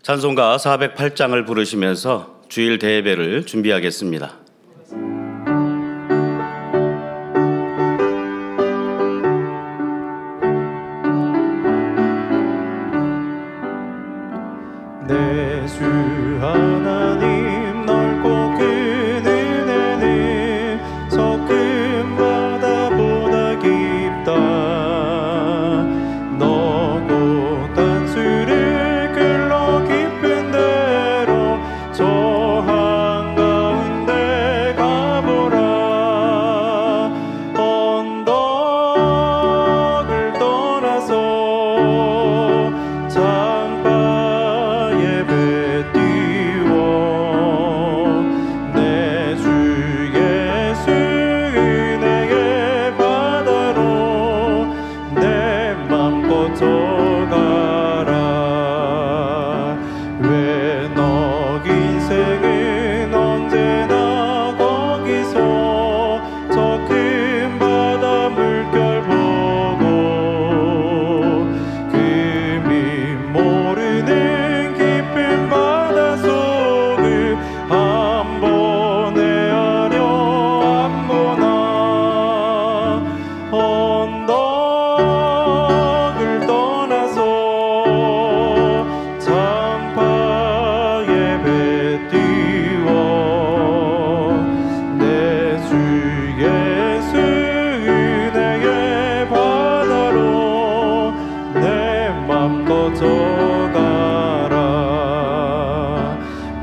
찬송가 408장을 부르시면서 주일 대예배를 준비하겠습니다. 내 주 하나님 넓고 큰 은혜는 저 큰 바다보다 깊다. 너고 단수를 끌러 깊은 데로 저 한가운데 가보라. 언덕을 떠나서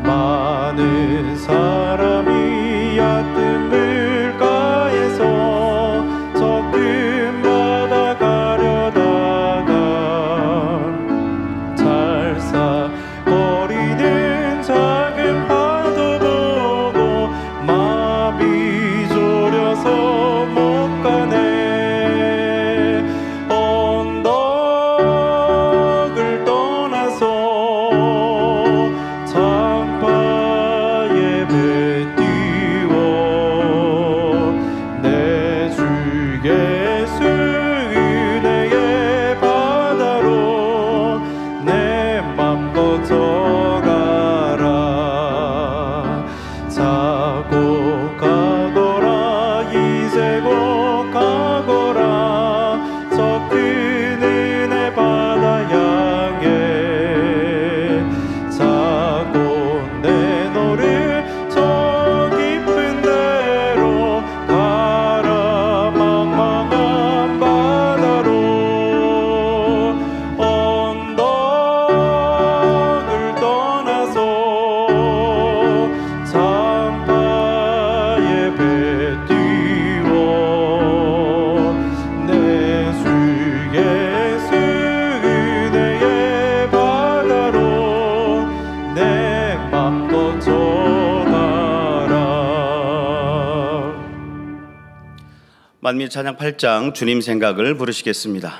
많은 사람이 얕은 물가에서 저 큰 바다 가려다가 찰싹거리는 작은 파도 보고 마음이 졸여서 못 가네. 언덕을 떠나서 만미 찬양 8장 주님 생각을 부르시겠습니다.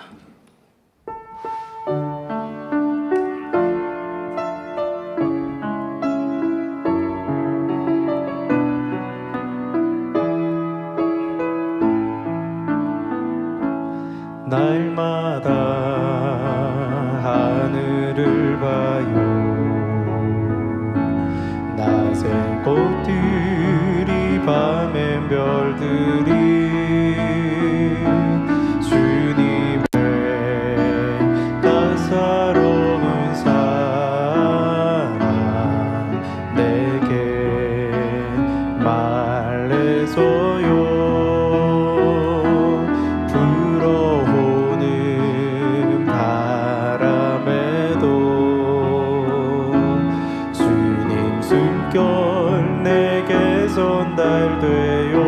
날마다 하늘을 봐요. 낮엔 꽃들이 밤엔 별들이 주님의 따사로운 사랑 내게 말해줘요. 불어오는 바람에도 주님 숨결 내게 전달돼요.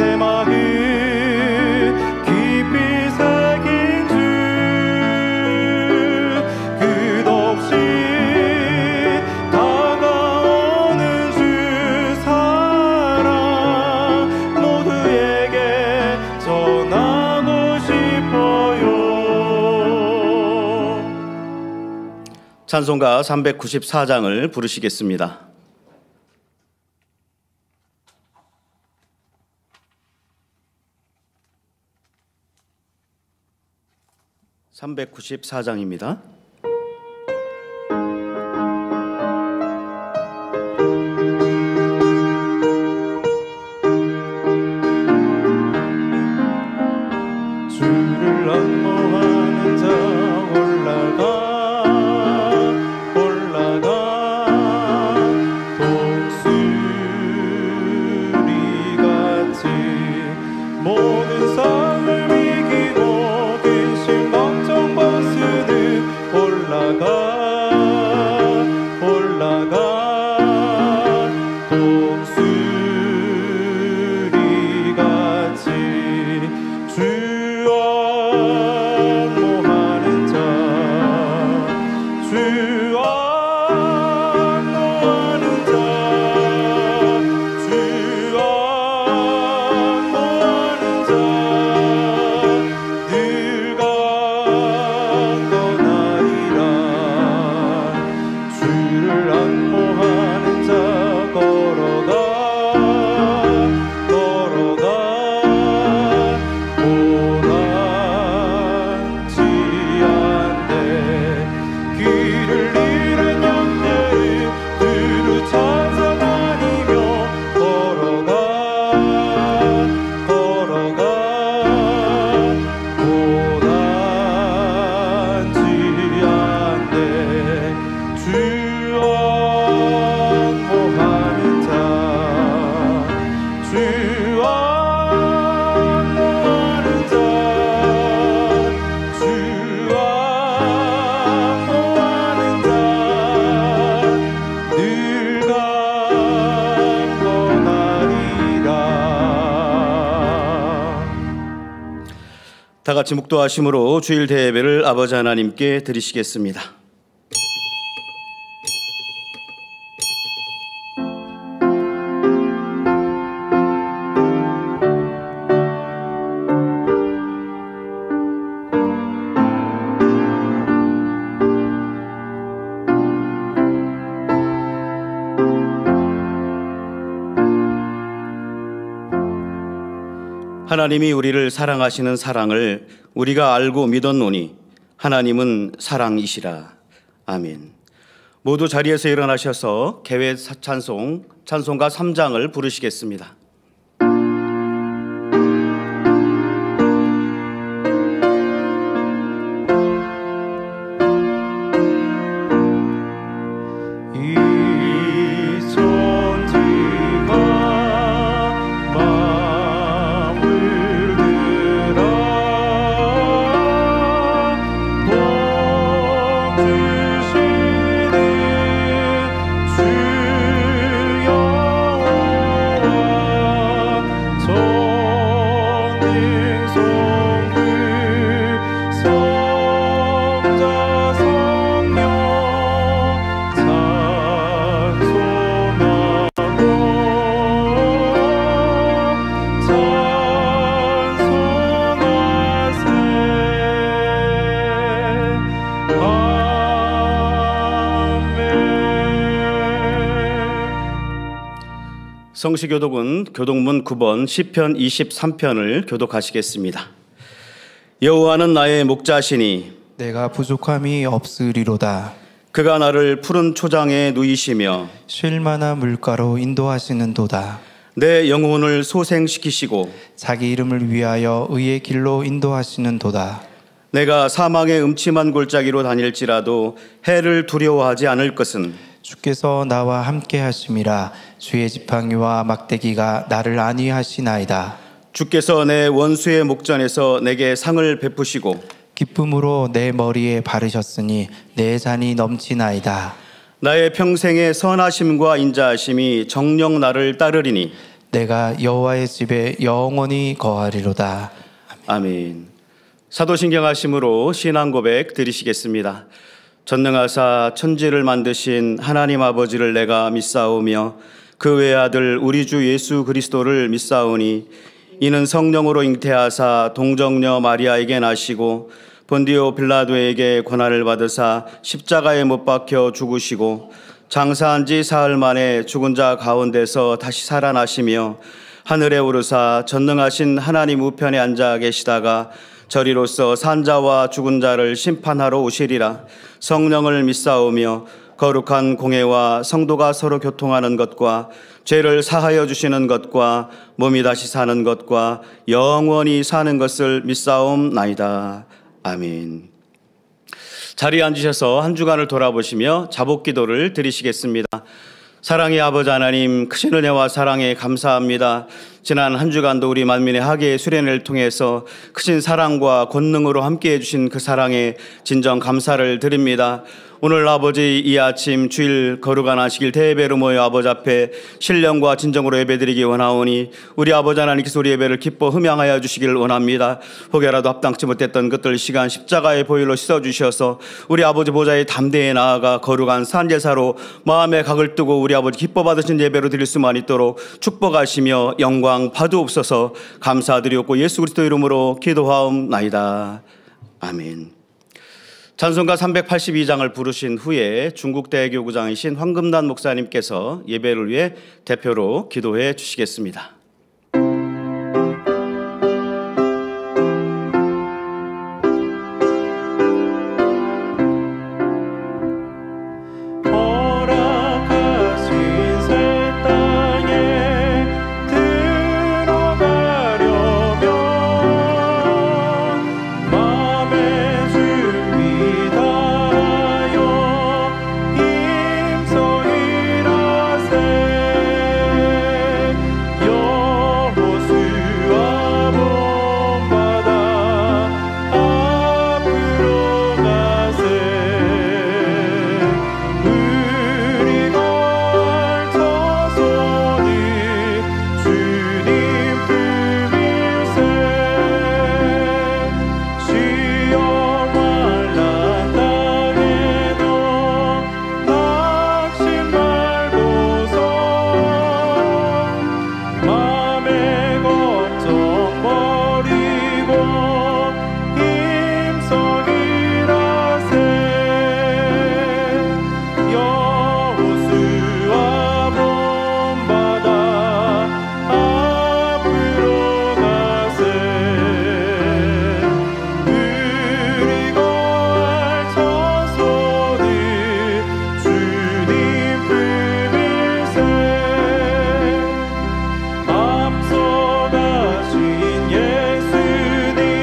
내 마음 깊이 새긴 주 끝없이 다가오는 주 사랑 모두에게 전하고 싶어요. 찬송가 394장을 부르시겠습니다. 394장입니다. 주를 안모하는 자 올라가 독수리같이 모든 삶을 이기고 근심 걱정 벗으는 올라가 독수리같이 주 안모하는 자 주 안모하는 자 주 안모하는 자 늘 강건하리라. 주를 안모하는 자 걸어가 고단치 않네. 길을 잃은 양들을 두루 찾아다니며 걸어가 고단치 않네. 주 안모하는 자 주 안모하는 자 주 안모하는 자 늘 강건하리라. 다 같이 묵도하심으로 주일 대예배를 아버지 하나님께 드리시겠습니다. 하나님이 우리를 사랑하시는 사랑을 우리가 알고 믿었노니 하나님은 사랑이시라. 아멘. 모두 자리에서 일어나셔서 개회 찬송가 3장을 부르시겠습니다. 성시교독은 교독문 9번 시편 23편을 교독하시겠습니다. 여호와는 나의 목자시니 내가 부족함이 없으리로다. 그가 나를 푸른 초장에 누이시며 쉴 만한 물가로 인도하시는도다. 내 영혼을 소생시키시고 자기 이름을 위하여 의의 길로 인도하시는도다. 내가 사망의 음침한 골짜기로 다닐지라도 해를 두려워하지 않을 것은 주께서 나와 함께 하심이라. 주의 지팡이와 막대기가 나를 안위하시나이다. 주께서 내 원수의 목전에서 내게 상을 베푸시고 기쁨으로 내 머리에 바르셨으니 내 잔이 넘치나이다. 나의 평생의 선하심과 인자하심이 정녕 나를 따르리니 내가 여호와의 집에 영원히 거하리로다. 아멘. 사도신경하심으로 신앙 고백 드리시겠습니다. 전능하사 천지를 만드신 하나님 아버지를 내가 믿사오며 그 외아들 우리 주 예수 그리스도를 믿사오니 이는 성령으로 잉태하사 동정녀 마리아에게 나시고 본디오 빌라도에게 고난을 받으사 십자가에 못 박혀 죽으시고 장사한 지 사흘 만에 죽은 자 가운데서 다시 살아나시며 하늘에 오르사 전능하신 하나님 우편에 앉아 계시다가 저리로서 산자와 죽은 자를 심판하러 오시리라. 성령을 믿사오며 거룩한 공회와 성도가 서로 교통하는 것과 죄를 사하여 주시는 것과 몸이 다시 사는 것과 영원히 사는 것을 믿사옵나이다. 아멘. 자리에 앉으셔서 한 주간을 돌아보시며 자복기도를 드리시겠습니다. 사랑의 아버지 하나님, 크신 은혜와 사랑에 감사합니다. 지난 한 주간도 우리 만민의 학예의 수련회를 통해서 크신 사랑과 권능으로 함께해 주신 그 사랑에 진정 감사를 드립니다. 오늘 아버지 이 아침 주일 거룩한 안식일 대예배로 모여 아버지 앞에 신령과 진정으로 예배드리기 원하오니 우리 아버지 하나님께서 우리 예배를 기뻐 흠양하여 주시기를 원합니다. 혹여라도 합당치 못했던 것들 시간 십자가의 보혈로 씻어주셔서 우리 아버지 보좌에 담대히 나아가 거룩한 산제사로 마음의 각을 뜨고 우리 아버지 기뻐 받으신 예배로 드릴 수만 있도록 축복하시며 영광 받으옵소서. 감사드리옵고 예수 그리스도 이름으로 기도하옵나이다. 아멘. 찬송가 382장을 부르신 후에 중국대교구장이신 황금단 목사님께서 예배를 위해 대표로 기도해 주시겠습니다. 앞서가신 예수님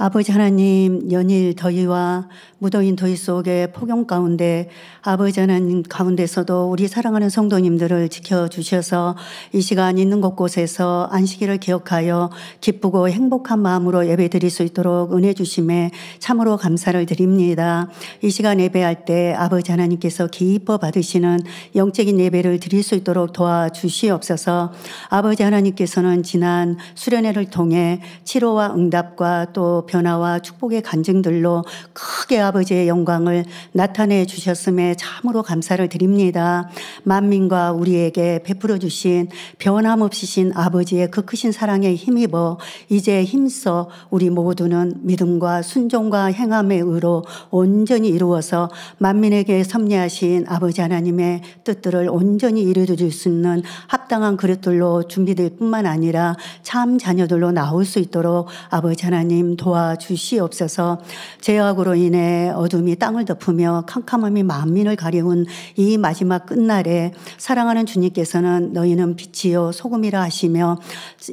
아버지 하나님, 연일 더위와 무더운 더위 속에 폭염 가운데 아버지 하나님 가운데서도 우리 사랑하는 성도님들을 지켜주셔서 이 시간 있는 곳곳에서 안식일을 기억하여 기쁘고 행복한 마음으로 예배드릴 수 있도록 은혜 주심에 참으로 감사를 드립니다. 이 시간 예배할 때 아버지 하나님께서 기뻐 받으시는 영적인 예배를 드릴 수 있도록 도와주시옵소서. 아버지 하나님께서는 지난 수련회를 통해 치료와 응답과 또 변화와 축복의 간증들로 크게 아버지의 영광을 나타내 주셨음에 참으로 감사를 드립니다. 만민과 우리에게 베풀어 주신 변함없으신 아버지의 그 크신 사랑에 힘입어 이제 힘써 우리 모두는 믿음과 순종과 행함의 의로 온전히 이루어서 만민에게 섭리하신 아버지 하나님의 뜻들을 온전히 이루어줄 수 있는 합당한 그릇들로 준비될 뿐만 아니라 참 자녀들로 나올 수 있도록 아버지 하나님 도와주시옵소서. 죄악으로 인해 어둠이 땅을 덮으며 캄캄함이 만민을 가려운 이 마지막 끝날에 사랑하는 주님께서는 너희는 빛이요 소금이라 하시며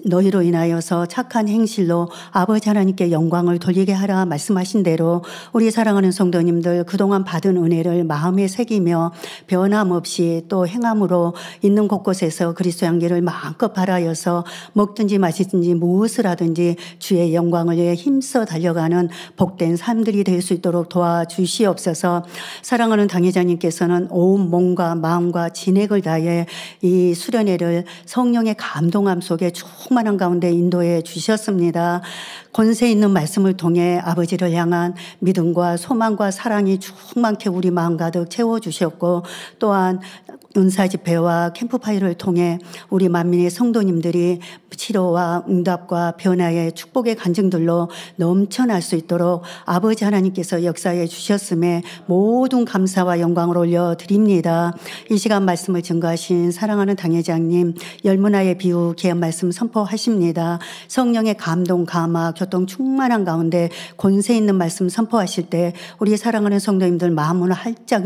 너희로 인하여서 착한 행실로 아버지 하나님께 영광을 돌리게 하라 말씀하신 대로 우리 사랑하는 성도님들 그동안 받은 은혜를 마음에 새기며 변함없이 또 행함으로 있는 곳곳에서 그리스도 향기를 마음껏 발하여서 먹든지 마시든지 무엇을 하든지 주의 영광을 위해 힘써 달려가는 복된 삶들이 될 수 있도록 도와주시옵소서. 사랑하는 당회장님께서는 온 몸과 마음과 진액을 다해 이 수련회를 성령의 감동함 속에 충만한 가운데 인도해 주셨습니다. 권세 있는 말씀을 통해 아버지를 향한 믿음과 소망과 사랑이 충만케 우리 마음 가득 채워주셨고 또한 은사 집회와 캠프파이를 통해 우리 만민의 성도님들이 치료와 응답과 변화의 축복의 간증들로 넘쳐날 수 있도록 아버지 하나님께서 역사해 주셨음에 모든 감사와 영광을 올려드립니다. 이 시간 말씀을 증거하신 사랑하는 당회장님 열문화의 비유 귀한 말씀 선포하십니다. 성령의 감동 감화 교통 충만한 가운데 권세 있는 말씀 선포하실 때 우리 사랑하는 성도님들 마음을 활짝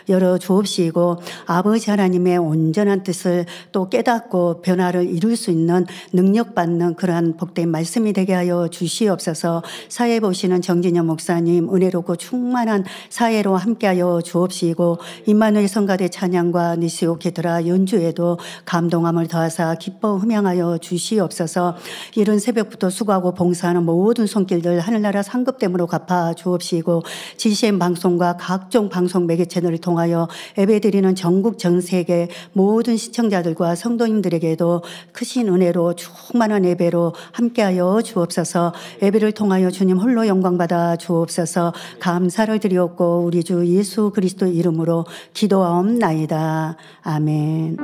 열어주옵시고 아버지 하나님의 온전한 뜻을 또 깨닫고 변화를 이룰 수 있는 능력받는 그러한 복된 말씀이 되게 하여 주시옵소서. 사회 보시는 정진영 목사님 은혜롭고 충만한 사회로 함께하여 주옵시고 임마누엘 성가대 찬양과 니시오 게드라 연주에도 감동함을 더하사 기뻐 흠양하여 주시옵소서. 이른 새벽부터 수고하고 봉사하는 모든 손길들 하늘나라 상급됨으로 갚아 주옵시고 GCN 방송과 각종 방송 매개 채널을 통하여 예배드리는 전국 전 세계 모든 시청자들과 성도님들에게도 크신 은혜로 충만한 예배로 함께하여 주옵소서. 예배를 통하여 주님 홀로 영광받아 주옵소서. 감사를 드리옵고 우리 주 예수 그리스도 이름으로 기도하옵나이다. 아멘.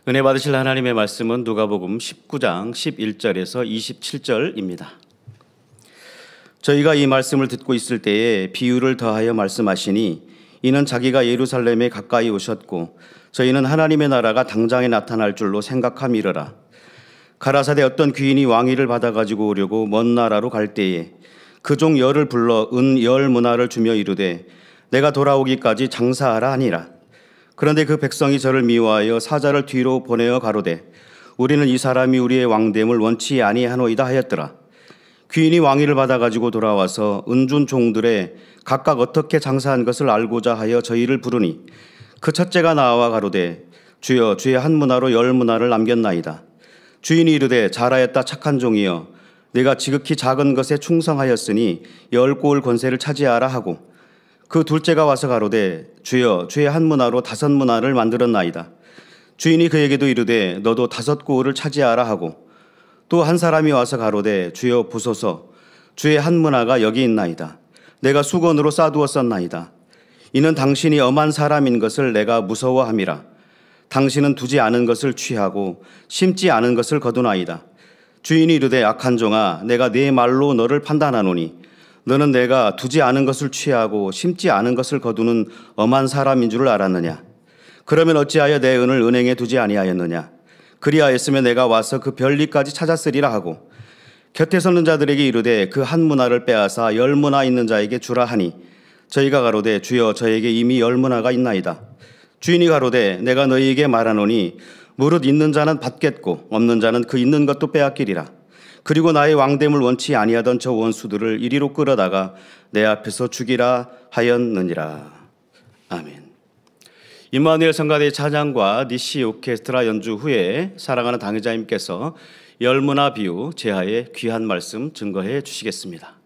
은혜 받으실 하나님의 말씀은 누가복음 19장 11절에서 27절입니다. 저희가 이 말씀을 듣고 있을 때에 비유를 더하여 말씀하시니 이는 자기가 예루살렘에 가까이 오셨고 저희는 하나님의 나라가 당장에 나타날 줄로 생각함이러라. 가라사대 어떤 귀인이 왕위를 받아가지고 오려고 먼 나라로 갈 때에 그 종 열을 불러 은 10문화를 주며 이르되 내가 돌아오기까지 장사하라 하니라. 그런데 그 백성이 저를 미워하여 사자를 뒤로 보내어 가로되 우리는 이 사람이 우리의 왕됨을 원치 아니하노이다 하였더라. 귀인이 왕위를 받아가지고 돌아와서 은준 종들의 각각 어떻게 장사한 것을 알고자 하여 저희를 부르니 그 첫째가 나와 가로되 주여 주의 한 문화로 10문화를 남겼나이다. 주인이 이르되 잘하였다 착한 종이여 내가 지극히 작은 것에 충성하였으니 10고을 권세를 차지하라 하고 그 둘째가 와서 가로되 주여 주의 한 문화로 5문화를 만들었나이다. 주인이 그에게도 이르되 너도 5고을을 차지하라 하고 또 한 사람이 와서 가로되 주여 보소서 주의 한 문화가 여기 있나이다. 내가 수건으로 싸두었었나이다. 이는 당신이 엄한 사람인 것을 내가 무서워함이라. 당신은 두지 않은 것을 취하고 심지 않은 것을 거두나이다. 주인이 이르되 악한 종아 내가 네 말로 너를 판단하노니 너는 내가 두지 않은 것을 취하고 심지 않은 것을 거두는 엄한 사람인 줄 알았느냐? 그러면 어찌하여 내 은을 은행에 두지 아니하였느냐? 그리하였으면 내가 와서 그 별리까지 찾았으리라 하고 곁에 서는 자들에게 이르되 그 한 문화를 빼앗아 열 문화 있는 자에게 주라 하니 저희가 가로되 주여 저에게 이미 열 문화가 있나이다. 주인이 가로되 내가 너희에게 말하노니 무릇 있는 자는 받겠고 없는 자는 그 있는 것도 빼앗기리라. 그리고 나의 왕됨을 원치 아니하던 저 원수들을 이리로 끌어다가 내 앞에서 죽이라 하였느니라. 아멘. 임마누엘 성가대 찬양과 니시 오케스트라 연주 후에 사랑하는 당회자님께서 열문화 비유 제하의 귀한 말씀 증거해 주시겠습니다.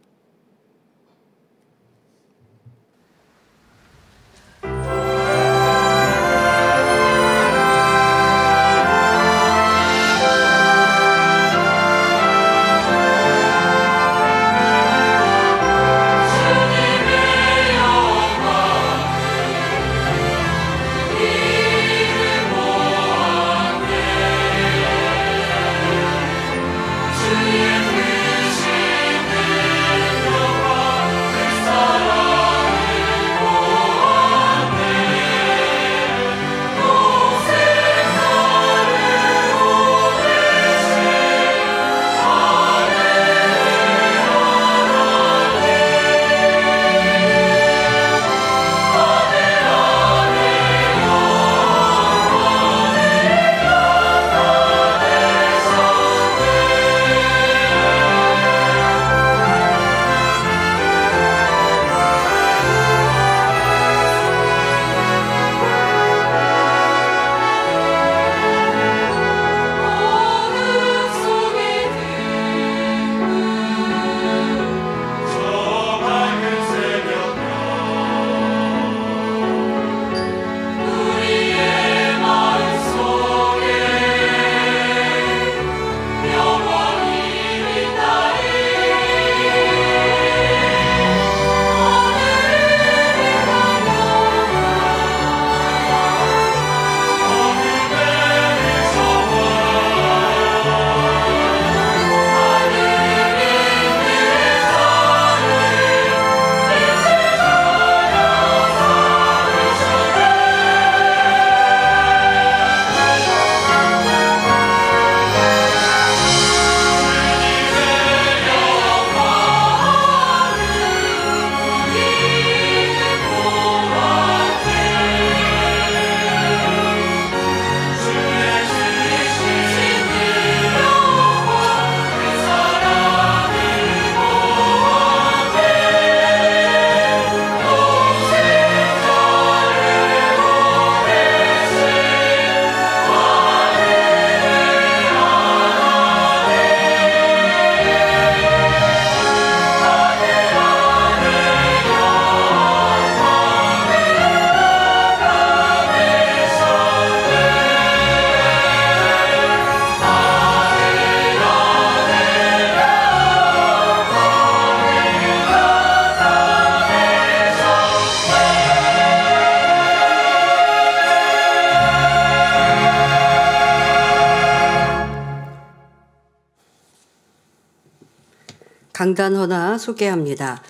강단 헌화 소개합니다.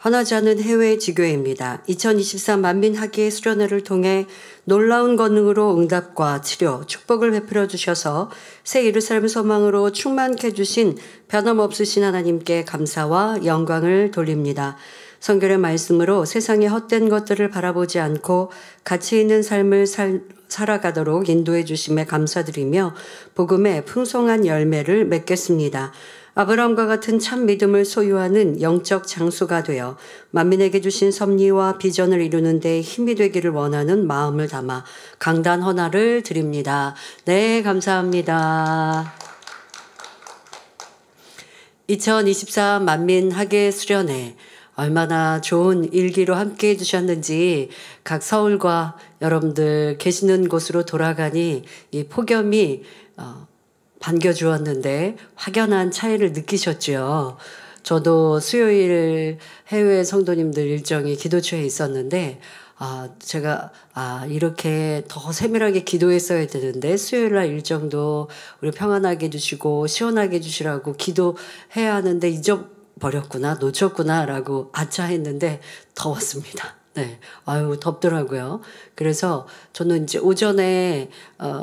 헌화자는 해외 지교회입니다. 2023 만민학예 수련회를 통해 놀라운 권능으로 응답과 치료, 축복을 베풀어 주셔서 새 예루살렘 소망으로 충만케 해주신 변함없으신 하나님께 감사와 영광을 돌립니다. 성결의 말씀으로 세상의 헛된 것들을 바라보지 않고 가치 있는 삶을 살아가도록 인도해 주심에 감사드리며 복음의 풍성한 열매를 맺겠습니다. 아브라함과 같은 참 믿음을 소유하는 영적 장수가 되어 만민에게 주신 섭리와 비전을 이루는 데 힘이 되기를 원하는 마음을 담아 강단 헌화를 드립니다. 네, 감사합니다. 2024 만민학예 수련회 얼마나 좋은 일기로 함께 해주셨는지 각 서울과 여러분들 계시는 곳으로 돌아가니 이 폭염이 반겨주었는데 확연한 차이를 느끼셨죠. 저도 수요일 해외 성도님들 일정이 기도처에 있었는데 제가 이렇게 더 세밀하게 기도했어야 되는데 수요일 날 일정도 우리 평안하게 해주시고 시원하게 해주시라고 기도해야 하는데 잊어버렸구나, 놓쳤구나라고 아차했는데 더웠습니다. 네, 덥더라고요. 그래서 저는 이제 오전에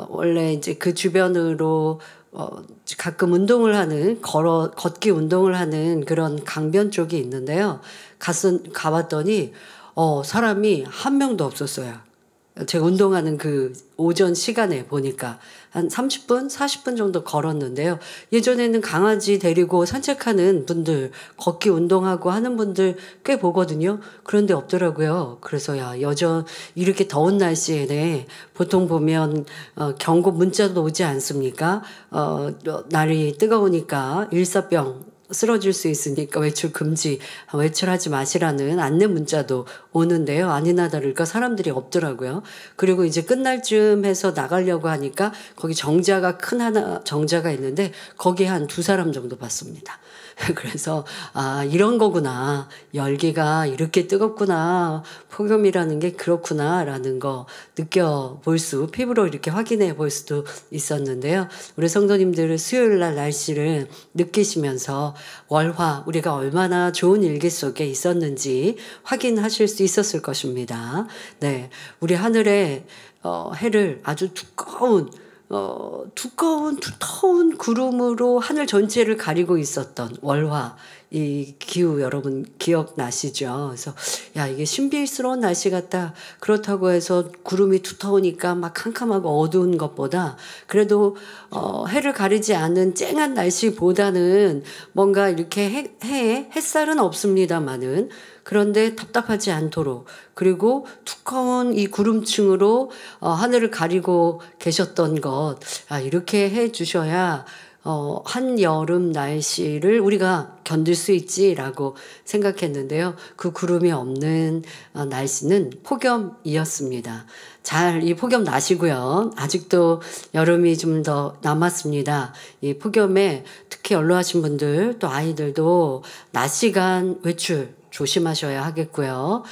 원래 이제 그 주변으로 가끔 운동을 하는 걷기 운동을 하는 그런 강변 쪽이 있는데요. 가봤더니 사람이 한 명도 없었어요. 제가 운동하는 그 오전 시간에 보니까 한 30분, 40분 정도 걸었는데요. 예전에는 강아지 데리고 산책하는 분들, 걷기 운동하고 하는 분들 꽤 보거든요. 그런데 없더라고요. 그래서 이렇게 더운 날씨에네 보통 보면 경고 문자도 오지 않습니까? 날이 뜨거우니까 일사병 쓰러질 수 있으니까 외출 금지, 외출하지 마시라는 안내 문자도 오는데요. 아니나 다를까 사람들이 없더라고요. 그리고 이제 끝날 쯤 해서 나가려고 하니까 거기 정자가 정자가 있는데 거기에 한 2사람 정도 봤습니다. 그래서 이런 거구나. 열기가 이렇게 뜨겁구나. 폭염이라는 게 그렇구나라는 거 피부로 이렇게 확인해 볼 수도 있었는데요. 우리 성도님들은 수요일 날 날씨를 느끼시면서 월화 우리가 얼마나 좋은 일기 속에 있었는지 확인하실 수 있었을 것입니다. 네, 우리 하늘에 해를 아주 두꺼운 두터운 구름으로 하늘 전체를 가리고 있었던 월화, 이 기후 여러분 기억나시죠? 그래서 이게 신비스러운 날씨 같다. 그렇다고 해서 구름이 두터우니까 막 캄캄하고 어두운 것보다 그래도 해를 가리지 않은 쨍한 날씨보다는 뭔가 이렇게 햇살은 없습니다만은 그런데 답답하지 않도록 그리고 두꺼운 이 구름층으로 하늘을 가리고 계셨던 것 이렇게 해 주셔야 한여름 날씨를 우리가 견딜 수 있지라고 생각했는데요. 그 구름이 없는 날씨는 폭염이었습니다. 잘 이 폭염 나시고요. 아직도 여름이 좀 더 남았습니다. 이 폭염에 특히 연로하신 분들 또 아이들도 낮 시간 외출 조심하셔야 하겠고요.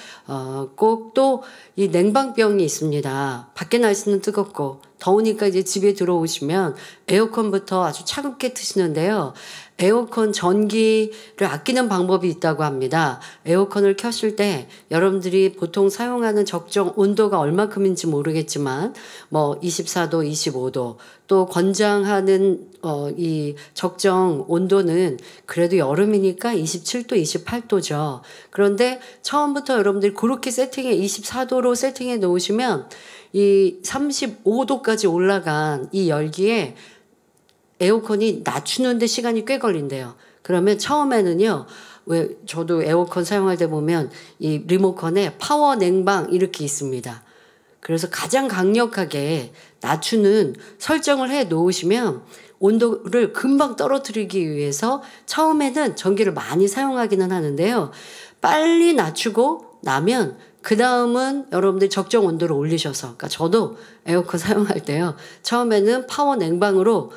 꼭 또 이 냉방병이 있습니다. 밖에 날씨는 뜨겁고 더우니까 이제 집에 들어오시면 에어컨부터 아주 차갑게 트시는데요. 에어컨 전기를 아끼는 방법이 있다고 합니다. 에어컨을 켰을 때 여러분들이 보통 사용하는 적정 온도가 얼마큼인지 모르겠지만 24도, 25도 또 권장하는 이 적정 온도는 그래도 여름이니까 27도, 28도죠. 그런데 처음부터 여러분들이 그렇게 24도로 세팅해 놓으시면 이 35도까지 올라간 이 열기에 에어컨이 낮추는데 시간이 꽤 걸린대요. 그러면 처음에는요, 왜 저도 에어컨 사용할 때 보면 이 리모컨에 파워 냉방 이렇게 있습니다. 그래서 가장 강력하게 낮추는 설정을 해 놓으시면 온도를 금방 떨어뜨리기 위해서 처음에는 전기를 많이 사용하기는 하는데요. 빨리 낮추고 나면 그 다음은 여러분들 적정 온도를 올리셔서, 그러니까 저도 에어컨 사용할 때요. 처음에는 파워 냉방으로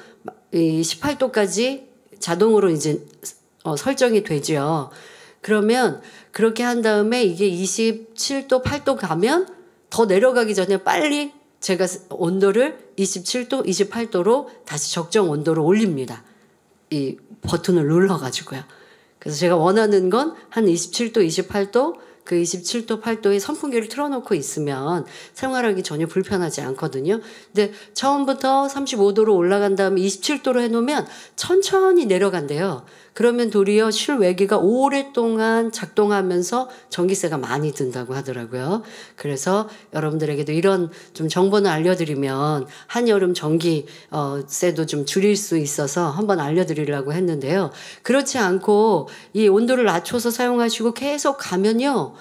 이 18도까지 자동으로 이제 설정이 되죠. 그러면 그렇게 한 다음에 이게 27도, 8도 가면 더 내려가기 전에 빨리 제가 온도를 27도, 28도로 다시 적정 온도로 올립니다. 이 버튼을 눌러가지고요. 그래서 제가 원하는 건 한 27도, 28도, 그 27도, 8도에 선풍기를 틀어놓고 있으면 생활하기 전혀 불편하지 않거든요. 근데 처음부터 35도로 올라간 다음에 27도로 해놓으면 천천히 내려간대요. 그러면 도리어 실외기가 오랫동안 작동하면서 전기세가 많이 든다고 하더라고요. 그래서 여러분들에게도 이런 좀 정보는 알려드리면 한여름 전기세도 좀 줄일 수 있어서 한번 알려드리려고 했는데요. 그렇지 않고 이 온도를 낮춰서 사용하시고 계속 가면요.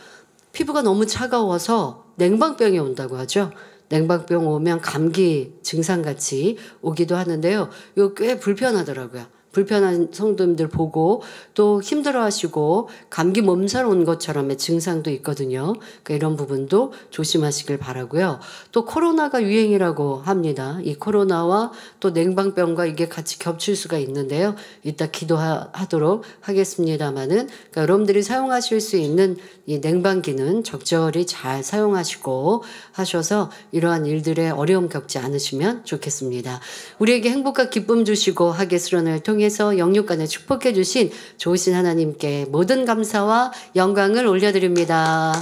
피부가 너무 차가워서 냉방병이 온다고 하죠. 냉방병 오면 감기 증상같이 오기도 하는데요. 이거 꽤 불편하더라고요. 불편한 성도님들 보고 또 힘들어하시고 감기 몸살 온 것처럼의 증상도 있거든요. 그러니까 이런 부분도 조심하시길 바라고요. 또 코로나가 유행이라고 합니다. 이 코로나와 또 냉방병과 이게 같이 겹칠 수가 있는데요. 이따 기도하도록 하겠습니다마는 그러니까 여러분들이 사용하실 수 있는 이 냉방기는 적절히 잘 사용하시고 하셔서 이러한 일들에 어려움 겪지 않으시면 좋겠습니다. 우리에게 행복과 기쁨 주시고 하계 수련을 통해서 영육간에 축복해 주신 좋으신 하나님께 모든 감사와 영광을 올려드립니다.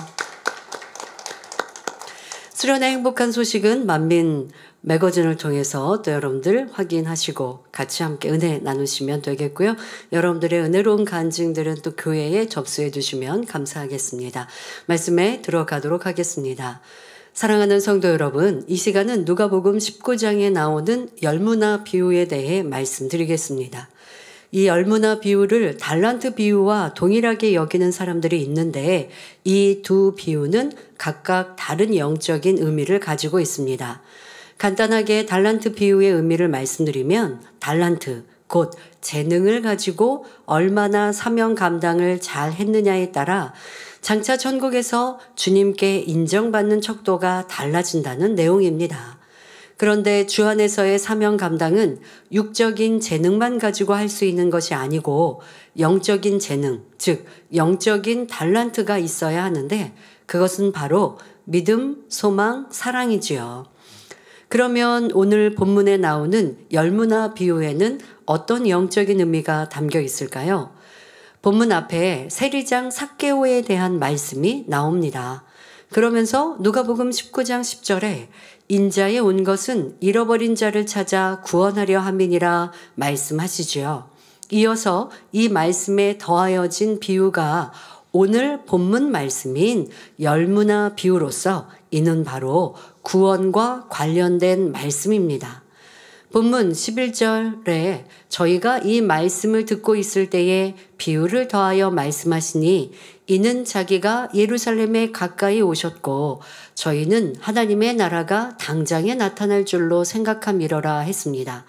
수련의 행복한 소식은 만민 매거진을 통해서 또 여러분들 확인하시고 같이 함께 은혜 나누시면 되겠고요. 여러분들의 은혜로운 간증들은 또 교회에 접수해 주시면 감사하겠습니다. 말씀에 들어가도록 하겠습니다. 사랑하는 성도 여러분, 이 시간은 누가복음 19장에 나오는 열무나 비유에 대해 말씀드리겠습니다. 이 열무나 비유를 달란트 비유와 동일하게 여기는 사람들이 있는데 이 두 비유는 각각 다른 영적인 의미를 가지고 있습니다. 간단하게 달란트 비유의 의미를 말씀드리면 달란트, 곧 재능을 가지고 얼마나 사명 감당을 잘 했느냐에 따라 장차 천국에서 주님께 인정받는 척도가 달라진다는 내용입니다. 그런데 주 안에서의 사명 감당은 육적인 재능만 가지고 할 수 있는 것이 아니고 영적인 재능, 즉 영적인 달란트가 있어야 하는데 그것은 바로 믿음, 소망, 사랑이지요. 그러면 오늘 본문에 나오는 열무나 비유에는 어떤 영적인 의미가 담겨 있을까요? 본문 앞에 세리장 삭개오에 대한 말씀이 나옵니다. 그러면서 누가복음 19장 10절에 인자에 온 것은 잃어버린 자를 찾아 구원하려 함이니라 말씀하시지요. 이어서 이 말씀에 더하여진 비유가 오늘 본문 말씀인 열무나 비유로서 이는 바로 구원과 관련된 말씀입니다. 본문 11절에 저희가 이 말씀을 듣고 있을 때에 비유를 더하여 말씀하시니 이는 자기가 예루살렘에 가까이 오셨고 저희는 하나님의 나라가 당장에 나타날 줄로 생각함이러라 했습니다.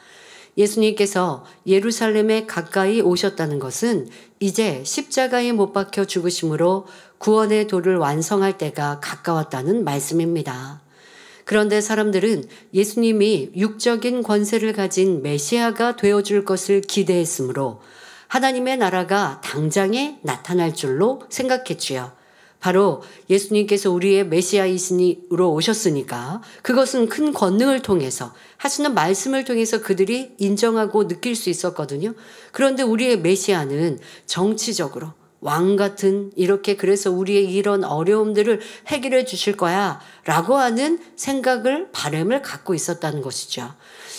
예수님께서 예루살렘에 가까이 오셨다는 것은 이제 십자가에 못 박혀 죽으심으로 구원의 도를 완성할 때가 가까웠다는 말씀입니다. 그런데 사람들은 예수님이 육적인 권세를 가진 메시아가 되어줄 것을 기대했으므로 하나님의 나라가 당장에 나타날 줄로 생각했지요. 바로 예수님께서 우리의 메시아이시니로 오셨으니까 그것은 큰 권능을 통해서 하시는 말씀을 통해서 그들이 인정하고 느낄 수 있었거든요. 그런데 우리의 메시아는 정치적으로 왕 같은 이렇게 그래서 우리의 이런 어려움들을 해결해 주실 거야 라고 하는 생각을 바람을 갖고 있었다는 것이죠.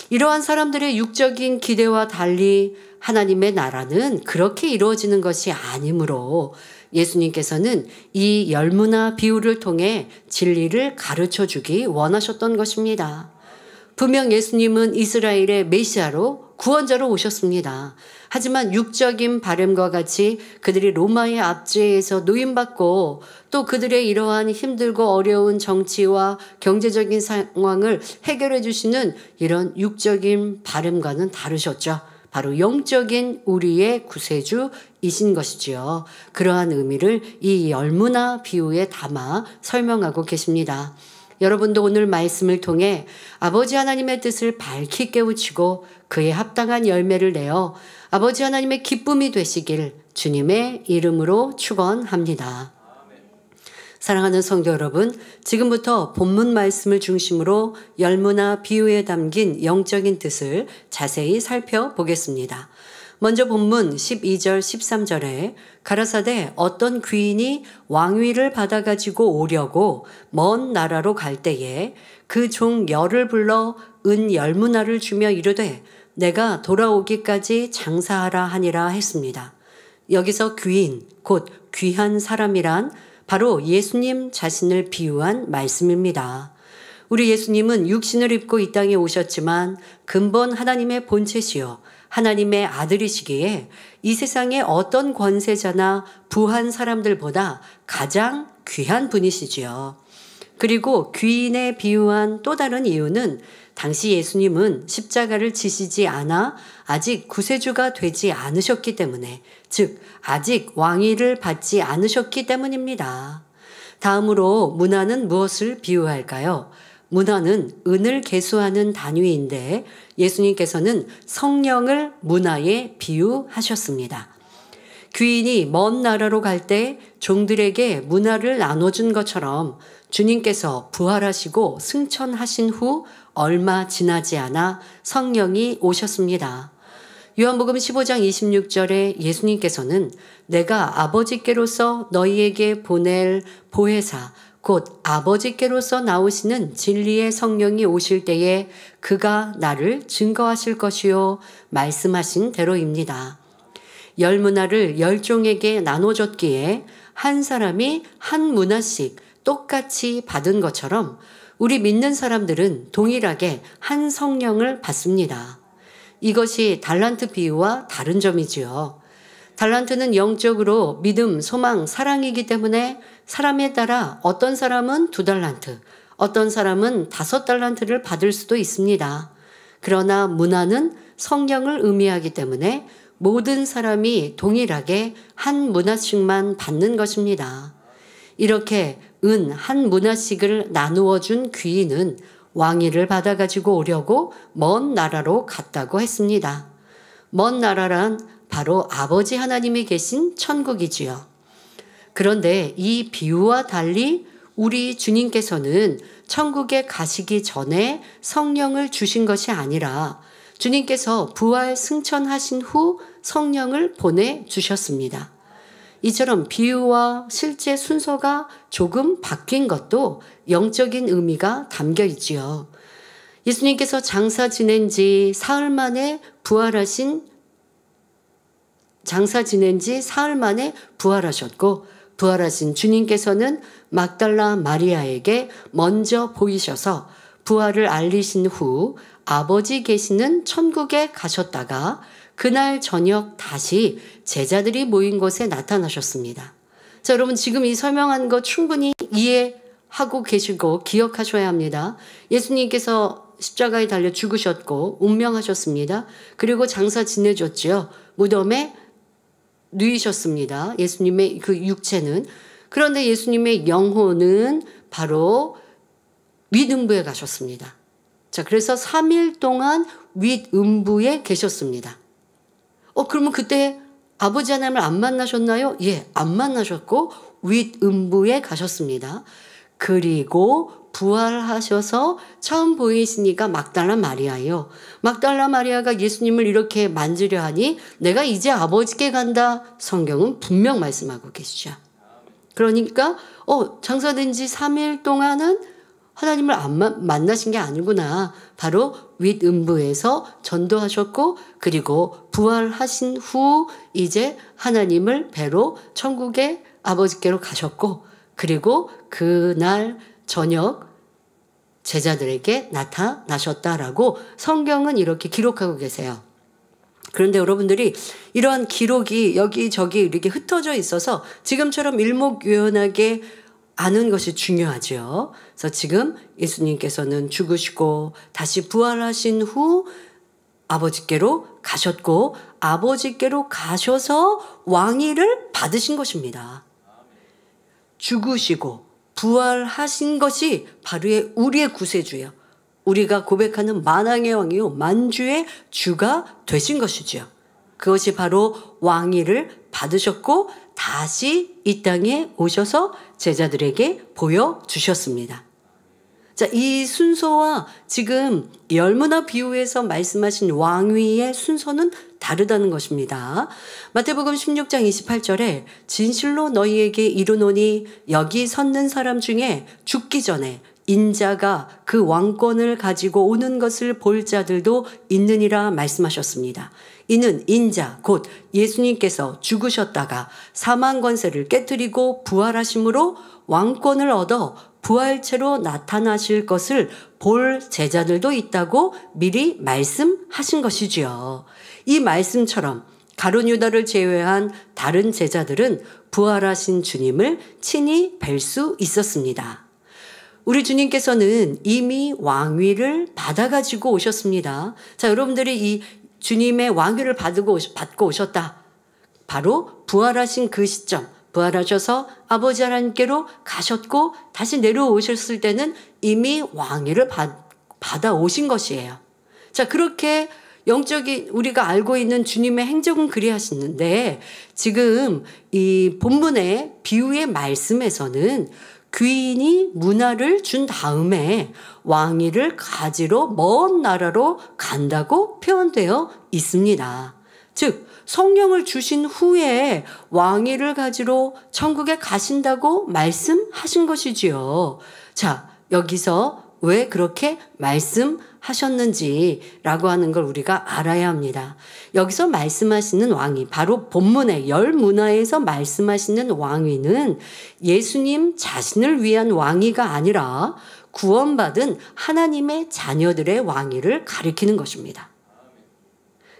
이러한 사람들의 육적인 기대와 달리 하나님의 나라는 그렇게 이루어지는 것이 아니므로 예수님께서는 이 열무나 비유를 통해 진리를 가르쳐 주기 원하셨던 것입니다. 분명 예수님은 이스라엘의 메시아로 구원자로 오셨습니다. 하지만 육적인 바램과 같이 그들이 로마의 압제에서 노임받고 또 그들의 이러한 힘들고 어려운 정치와 경제적인 상황을 해결해 주시는 이런 육적인 바램과는 다르셨죠. 바로 영적인 우리의 구세주이신 것이지요. 그러한 의미를 이 열무나 비유에 담아 설명하고 계십니다. 여러분도 오늘 말씀을 통해 아버지 하나님의 뜻을 밝히 깨우치고 그에 합당한 열매를 내어 아버지 하나님의 기쁨이 되시길 주님의 이름으로 축원합니다. 사랑하는 성도 여러분, 지금부터 본문 말씀을 중심으로 열무나 비유에 담긴 영적인 뜻을 자세히 살펴보겠습니다. 먼저 본문 12절 13절에 가라사대 어떤 귀인이 왕위를 받아가지고 오려고 먼 나라로 갈 때에 그 종 열을 불러 은 열무나를 주며 이르되 내가 돌아오기까지 장사하라 하니라 했습니다. 여기서 귀인, 곧 귀한 사람이란 바로 예수님 자신을 비유한 말씀입니다. 우리 예수님은 육신을 입고 이 땅에 오셨지만 근본 하나님의 본체시요 하나님의 아들이시기에 이 세상의 어떤 권세자나 부한 사람들보다 가장 귀한 분이시지요. 그리고 귀인에 비유한 또 다른 이유는 당시 예수님은 십자가를 지시지 않아 아직 구세주가 되지 않으셨기 때문에, 즉 아직 왕위를 받지 않으셨기 때문입니다. 다음으로 문화는 무엇을 비유할까요? 문화는 은을 계수하는 단위인데 예수님께서는 성령을 문화에 비유하셨습니다. 귀인이 먼 나라로 갈 때 종들에게 문화를 나눠준 것처럼 주님께서 부활하시고 승천하신 후 얼마 지나지 않아 성령이 오셨습니다. 요한복음 15장 26절에 예수님께서는 내가 아버지께로서 너희에게 보낼 보혜사 곧 아버지께로서 나오시는 진리의 성령이 오실 때에 그가 나를 증거하실 것이요 말씀하신 대로입니다. 열 문화를 열 종에게 나눠줬기에 한 사람이 한 문화씩 똑같이 받은 것처럼 우리 믿는 사람들은 동일하게 한 성령을 받습니다. 이것이 달란트 비유와 다른 점이지요. 달란트는 영적으로 믿음, 소망, 사랑이기 때문에 사람에 따라 어떤 사람은 2달란트, 어떤 사람은 5달란트를 받을 수도 있습니다. 그러나 문화는 성령을 의미하기 때문에 모든 사람이 동일하게 한 문화씩만 받는 것입니다. 이렇게 은 한 문화씩을 나누어 준 귀인은 왕위를 받아가지고 오려고 먼 나라로 갔다고 했습니다. 먼 나라란 바로 아버지 하나님이 계신 천국이지요. 그런데 이 비유와 달리 우리 주님께서는 천국에 가시기 전에 성령을 주신 것이 아니라 주님께서 부활 승천하신 후 성령을 보내주셨습니다. 이처럼 비유와 실제 순서가 조금 바뀐 것도 영적인 의미가 담겨 있지요. 예수님께서 장사 지낸 지 사흘 만에 부활하셨고 부활하신 주님께서는 막달라 마리아에게 먼저 보이셔서 부활을 알리신 후 아버지 계시는 천국에 가셨다가 그날 저녁 다시 제자들이 모인 곳에 나타나셨습니다. 자, 여러분 지금 이 설명한 거 충분히 이해하고 계시고 기억하셔야 합니다. 예수님께서 십자가에 달려 죽으셨고 운명하셨습니다. 그리고 장사 지내줬죠. 무덤에 누이셨습니다. 예수님의 그 육체는. 그런데 예수님의 영혼은 바로 윗음부에 가셨습니다. 자, 그래서 3일 동안 윗음부에 계셨습니다. 그러면 그때 아버지 하나님을 안 만나셨나요? 예, 안 만나셨고 윗음부에 가셨습니다. 그리고 부활하셔서 처음 보이시니까 막달라 마리아요. 막달라 마리아가 예수님을 이렇게 만지려 하니 내가 이제 아버지께 간다. 성경은 분명 말씀하고 계시죠. 그러니까 장사된 지 3일 동안은 하나님을 안 만나신 게 아니구나. 바로 윗음부에서 전도하셨고 그리고 부활하신 후 이제 하나님을 뵈러 천국의 아버지께로 가셨고 그리고 그날 저녁 제자들에게 나타나셨다라고 성경은 이렇게 기록하고 계세요. 그런데 여러분들이 이러한 기록이 여기저기 이렇게 흩어져 있어서 지금처럼 일목요연하게 아는 것이 중요하죠. 그래서 지금 예수님께서는 죽으시고 다시 부활하신 후 아버지께로 가셨고 아버지께로 가셔서 왕위를 받으신 것입니다. 죽으시고 부활하신 것이 바로 우리의 구세주예요. 우리가 고백하는 만왕의 왕이요 만주의 주가 되신 것이지요. 그것이 바로 왕위를 받으셨고 다시 이 땅에 오셔서 제자들에게 보여주셨습니다. 자, 이 순서와 지금 열문화 비유에서 말씀하신 왕위의 순서는 다르다는 것입니다. 마태복음 16장 28절에 진실로 너희에게 이르노니 여기 섰는 사람 중에 죽기 전에 인자가 그 왕권을 가지고 오는 것을 볼 자들도 있느니라 말씀하셨습니다. 이는 인자 곧 예수님께서 죽으셨다가 사망 권세를 깨뜨리고 부활하심으로 왕권을 얻어 부활체로 나타나실 것을 볼 제자들도 있다고 미리 말씀하신 것이지요. 이 말씀처럼 가룟 유다를 제외한 다른 제자들은 부활하신 주님을 친히 뵐 수 있었습니다. 우리 주님께서는 이미 왕위를 받아가지고 오셨습니다. 자, 여러분들이 이 주님의 왕위를 받고 오셨다. 바로 부활하신 그 시점, 부활하셔서 아버지 하나님께로 가셨고 다시 내려오셨을 때는 이미 왕위를 받아 오신 것이에요. 자, 그렇게 영적인 우리가 알고 있는 주님의 행적은 그리하시는데 지금 이 본문의 비유의 말씀에서는 귀인이 문화를 준 다음에 왕위를 가지러 먼 나라로 간다고 표현되어 있습니다. 즉 성령을 주신 후에 왕위를 가지러 천국에 가신다고 말씀하신 것이지요. 자, 여기서 왜 그렇게 말씀하셨는지라고 하는 걸 우리가 알아야 합니다. 여기서 말씀하시는 왕위, 바로 본문의 열문화에서 말씀하시는 왕위는 예수님 자신을 위한 왕위가 아니라 구원받은 하나님의 자녀들의 왕위를 가리키는 것입니다.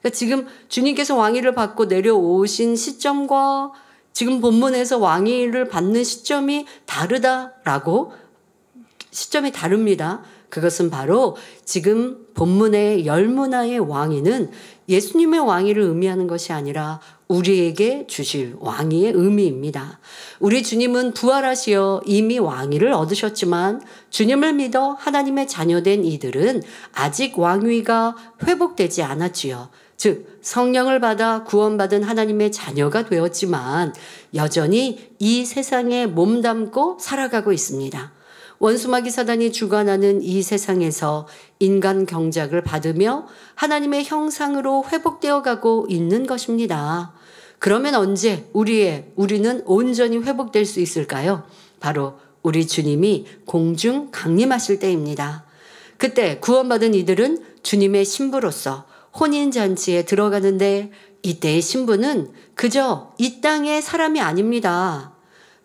그러니까 지금 주님께서 왕위를 받고 내려오신 시점과 지금 본문에서 왕위를 받는 시점이 다르다라고, 시점이 다릅니다. 그것은 바로 지금 본문의 열문화의 왕위는 예수님의 왕위를 의미하는 것이 아니라 우리에게 주실 왕위의 의미입니다. 우리 주님은 부활하시어 이미 왕위를 얻으셨지만 주님을 믿어 하나님의 자녀된 이들은 아직 왕위가 회복되지 않았지요. 즉 성령을 받아 구원받은 하나님의 자녀가 되었지만 여전히 이 세상에 몸담고 살아가고 있습니다. 원수마귀 사단이 주관하는 이 세상에서 인간 경작을 받으며 하나님의 형상으로 회복되어 가고 있는 것입니다. 그러면 언제 우리는 온전히 회복될 수 있을까요? 바로 우리 주님이 공중 강림하실 때입니다. 그때 구원받은 이들은 주님의 신부로서 혼인잔치에 들어가는데 이때의 신부는 그저 이 땅의 사람이 아닙니다.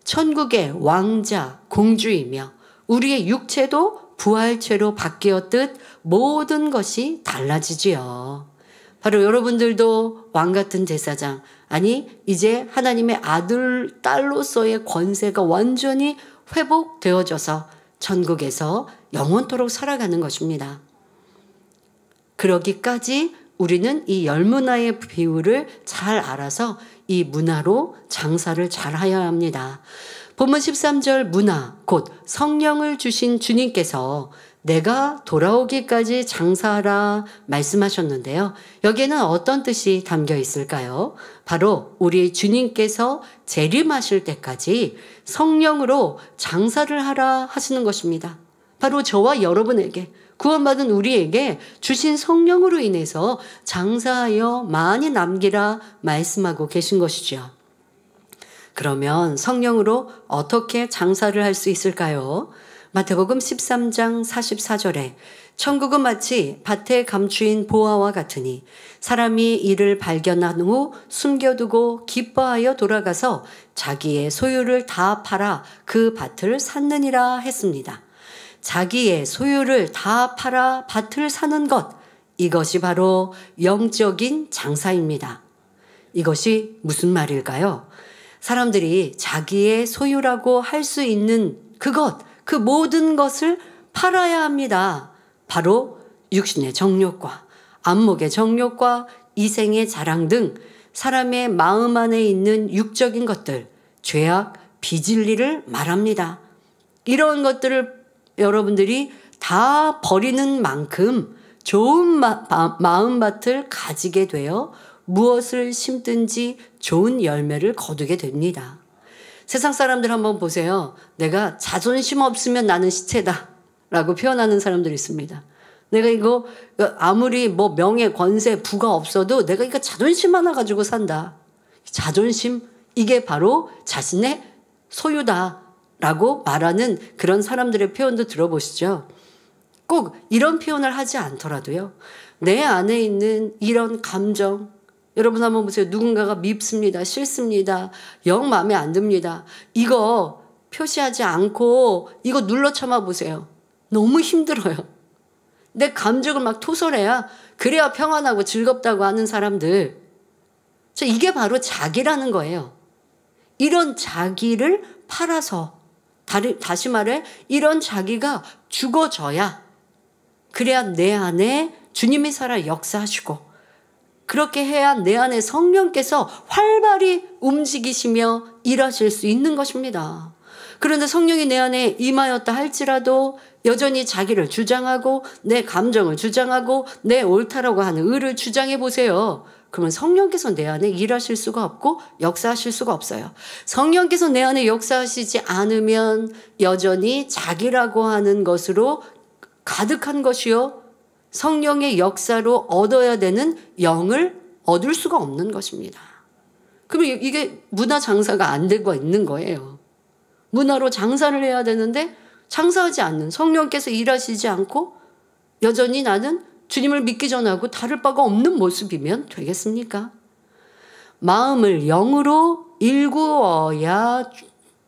천국의 왕자, 공주이며 우리의 육체도 부활체로 바뀌었듯 모든 것이 달라지지요. 바로 여러분들도 왕같은 제사장, 아니 이제 하나님의 아들, 딸로서의 권세가 완전히 회복되어져서 천국에서 영원토록 살아가는 것입니다. 그러기까지 우리는 이 열문화의 비율을 잘 알아서 이 문화로 장사를 잘 해야 합니다. 본문 13절 문화, 곧 성령을 주신 주님께서 내가 돌아오기까지 장사하라 말씀하셨는데요. 여기에는 어떤 뜻이 담겨 있을까요? 바로 우리 주님께서 재림하실 때까지 성령으로 장사를 하라 하시는 것입니다. 바로 저와 여러분에게, 구원받은 우리에게 주신 성령으로 인해서 장사하여 많이 남기라 말씀하고 계신 것이죠. 그러면 성령으로 어떻게 장사를 할 수 있을까요? 마태복음 13장 44절에 천국은 마치 밭에 감추인 보화와 같으니 사람이 이를 발견한 후 숨겨두고 기뻐하여 돌아가서 자기의 소유를 다 팔아 그 밭을 샀느니라 했습니다. 자기의 소유를 다 팔아 밭을 사는 것, 이것이 바로 영적인 장사입니다. 이것이 무슨 말일까요? 사람들이 자기의 소유라고 할 수 있는 그것, 그 모든 것을 팔아야 합니다. 바로 육신의 정욕과 안목의 정욕과 이생의 자랑 등 사람의 마음 안에 있는 육적인 것들, 죄악, 비진리를 말합니다. 이런 것들을 여러분들이 다 버리는 만큼 좋은 마음밭을 가지게 되어 무엇을 심든지 좋은 열매를 거두게 됩니다. 세상 사람들 한번 보세요. 내가 자존심 없으면 나는 시체다 라고 표현하는 사람들이 있습니다. 내가 이거 아무리 뭐 명예, 권세, 부가 없어도 내가 이거 자존심 하나 가지고 산다. 자존심, 이게 바로 자신의 소유다 라고 말하는 그런 사람들의 표현도 들어보시죠. 꼭 이런 표현을 하지 않더라도요. 내 안에 있는 이런 감정, 여러분 한번 보세요. 누군가가 밉습니다. 싫습니다. 영 마음에 안 듭니다. 이거 표시하지 않고 이거 눌러 참아 보세요. 너무 힘들어요. 내 감정을 막 토설해야 그래야 평안하고 즐겁다고 하는 사람들. 이게 바로 자기라는 거예요. 이런 자기를 팔아서, 다시 말해 이런 자기가 죽어져야, 그래야 내 안에 주님이 살아 역사하시고, 그렇게 해야 내 안에 성령께서 활발히 움직이시며 일하실 수 있는 것입니다. 그런데 성령이 내 안에 임하였다 할지라도 여전히 자기를 주장하고 내 감정을 주장하고 내 옳다라고 하는 의를 주장해 보세요. 그러면 성령께서 내 안에 일하실 수가 없고 역사하실 수가 없어요. 성령께서 내 안에 역사하시지 않으면 여전히 자기라고 하는 것으로 가득한 것이요, 성령의 역사로 얻어야 되는 영을 얻을 수가 없는 것입니다. 그러면 이게 문화 장사가 안 되고 있는 거예요. 문화로 장사를 해야 되는데 장사하지 않는, 성령께서 일하시지 않고 여전히 나는 주님을 믿기 전하고 다를 바가 없는 모습이면 되겠습니까? 마음을 영으로 일구어야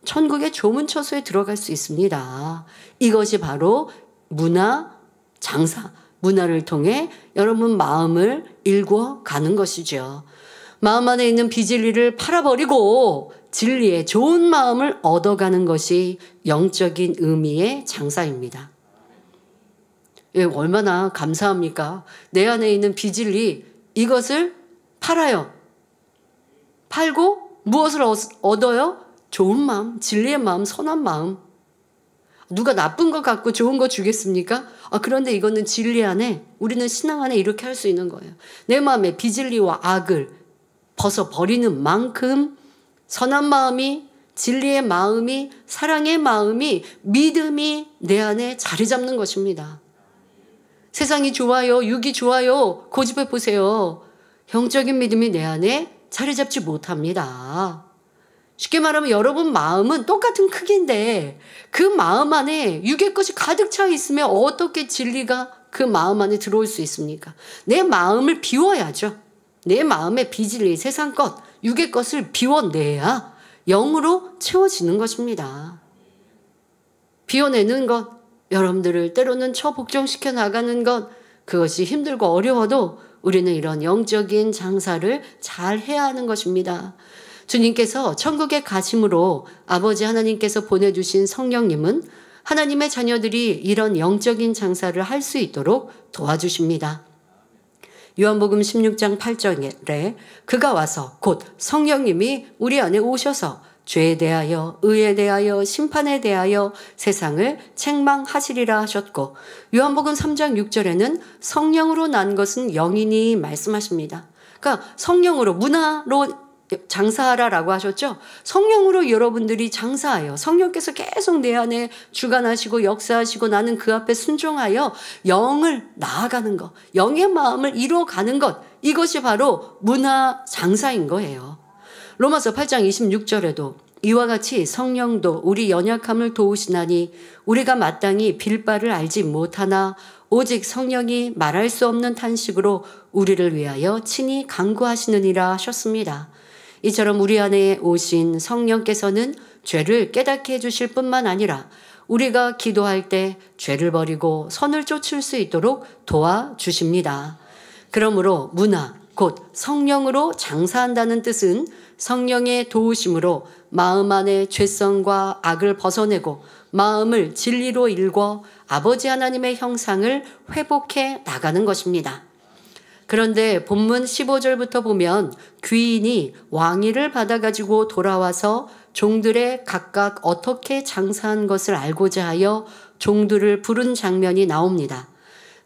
천국의 좁은 처소에 들어갈 수 있습니다. 이것이 바로 문화 장사, 문화를 통해 여러분 마음을 일구어 가는 것이죠. 마음 안에 있는 비진리를 팔아버리고 진리의 좋은 마음을 얻어가는 것이 영적인 의미의 장사입니다. 얼마나 감사합니까? 내 안에 있는 비진리, 이것을 팔아요. 팔고 무엇을 얻어요? 좋은 마음, 진리의 마음, 선한 마음. 누가 나쁜 거 갖고 좋은 거 주겠습니까? 그런데 이거는 진리 안에, 우리는 신앙 안에 이렇게 할 수 있는 거예요. 내 마음에 비진리와 악을 벗어버리는 만큼 선한 마음이, 진리의 마음이, 사랑의 마음이, 믿음이 내 안에 자리 잡는 것입니다. 세상이 좋아요, 육이 좋아요, 고집해 보세요. 영적인 믿음이 내 안에 자리 잡지 못합니다. 쉽게 말하면 여러분 마음은 똑같은 크기인데 그 마음 안에 육의 것이 가득 차 있으면 어떻게 진리가 그 마음 안에 들어올 수 있습니까? 내 마음을 비워야죠. 내 마음의 비진리, 세상 것, 육의 것을 비워내야 영으로 채워지는 것입니다. 비워내는 것, 여러분들을 때로는 처복종시켜 나가는 것, 그것이 힘들고 어려워도 우리는 이런 영적인 장사를 잘 해야 하는 것입니다. 주님께서 천국에 가심으로 아버지 하나님께서 보내주신 성령님은 하나님의 자녀들이 이런 영적인 장사를 할 수 있도록 도와주십니다. 요한복음 16장 8절에 그가 와서 곧 성령님이 우리 안에 오셔서 죄에 대하여, 의에 대하여, 심판에 대하여 세상을 책망하시리라 하셨고, 요한복음 3장 6절에는 성령으로 난 것은 영이니 말씀하십니다. 그러니까 성령으로, 문화로 장사하라라고 하셨죠. 성령으로 여러분들이 장사하여 성령께서 계속 내 안에 주관하시고 역사하시고 나는 그 앞에 순종하여 영을 나아가는 것, 영의 마음을 이루어가는 것, 이것이 바로 문화 장사인 거예요. 로마서 8장 26절에도 이와 같이 성령도 우리 연약함을 도우시나니 우리가 마땅히 빌 바를 알지 못하나 오직 성령이 말할 수 없는 탄식으로 우리를 위하여 친히 간구하시느니라 하셨습니다. 이처럼 우리 안에 오신 성령께서는 죄를 깨닫게 해주실 뿐만 아니라 우리가 기도할 때 죄를 버리고 선을 쫓을 수 있도록 도와주십니다. 그러므로 문화, 곧 성령으로 장사한다는 뜻은 성령의 도우심으로 마음 안의 죄성과 악을 벗어내고 마음을 진리로 일궈 아버지 하나님의 형상을 회복해 나가는 것입니다. 그런데 본문 15절부터 보면 귀인이 왕위를 받아가지고 돌아와서 종들의 각각 어떻게 장사한 것을 알고자 하여 종들을 부른 장면이 나옵니다.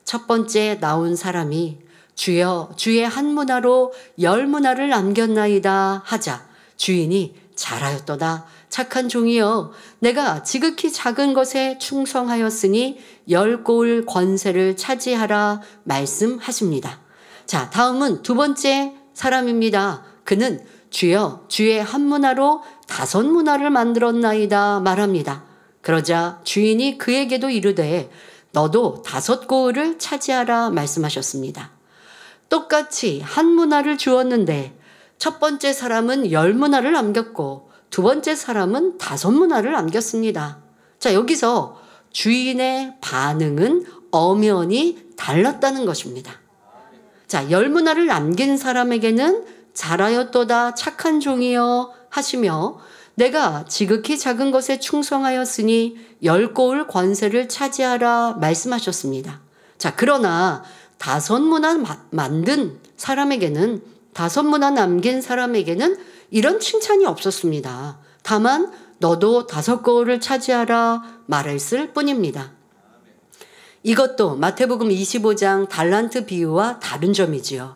첫 번째 나온 사람이 주여 주의 한 문화로 10문화를 남겼나이다 하자 주인이 잘하였도다 착한 종이여 내가 지극히 작은 것에 충성하였으니 10고을 권세를 차지하라 말씀하십니다. 자, 다음은 두 번째 사람입니다. 그는 주여 주의 한 문화로 5문화를 만들었나이다 말합니다. 그러자 주인이 그에게도 이르되 너도 5고을을 차지하라 말씀하셨습니다. 똑같이 한 문화를 주었는데 첫 번째 사람은 10문화를 남겼고 두 번째 사람은 5문화를 남겼습니다. 자, 여기서 주인의 반응은 엄연히 달랐다는 것입니다. 자, 10문화를 남긴 사람에게는 잘하였도다 착한 종이여 하시며 내가 지극히 작은 것에 충성하였으니 10고을 권세를 차지하라 말씀하셨습니다. 자, 그러나 5문화 만든 사람에게는 5문화 남긴 사람에게는 이런 칭찬이 없었습니다. 다만 너도 5고을을 차지하라 말했을 뿐입니다. 이것도 마태복음 25장 달란트 비유와 다른 점이지요.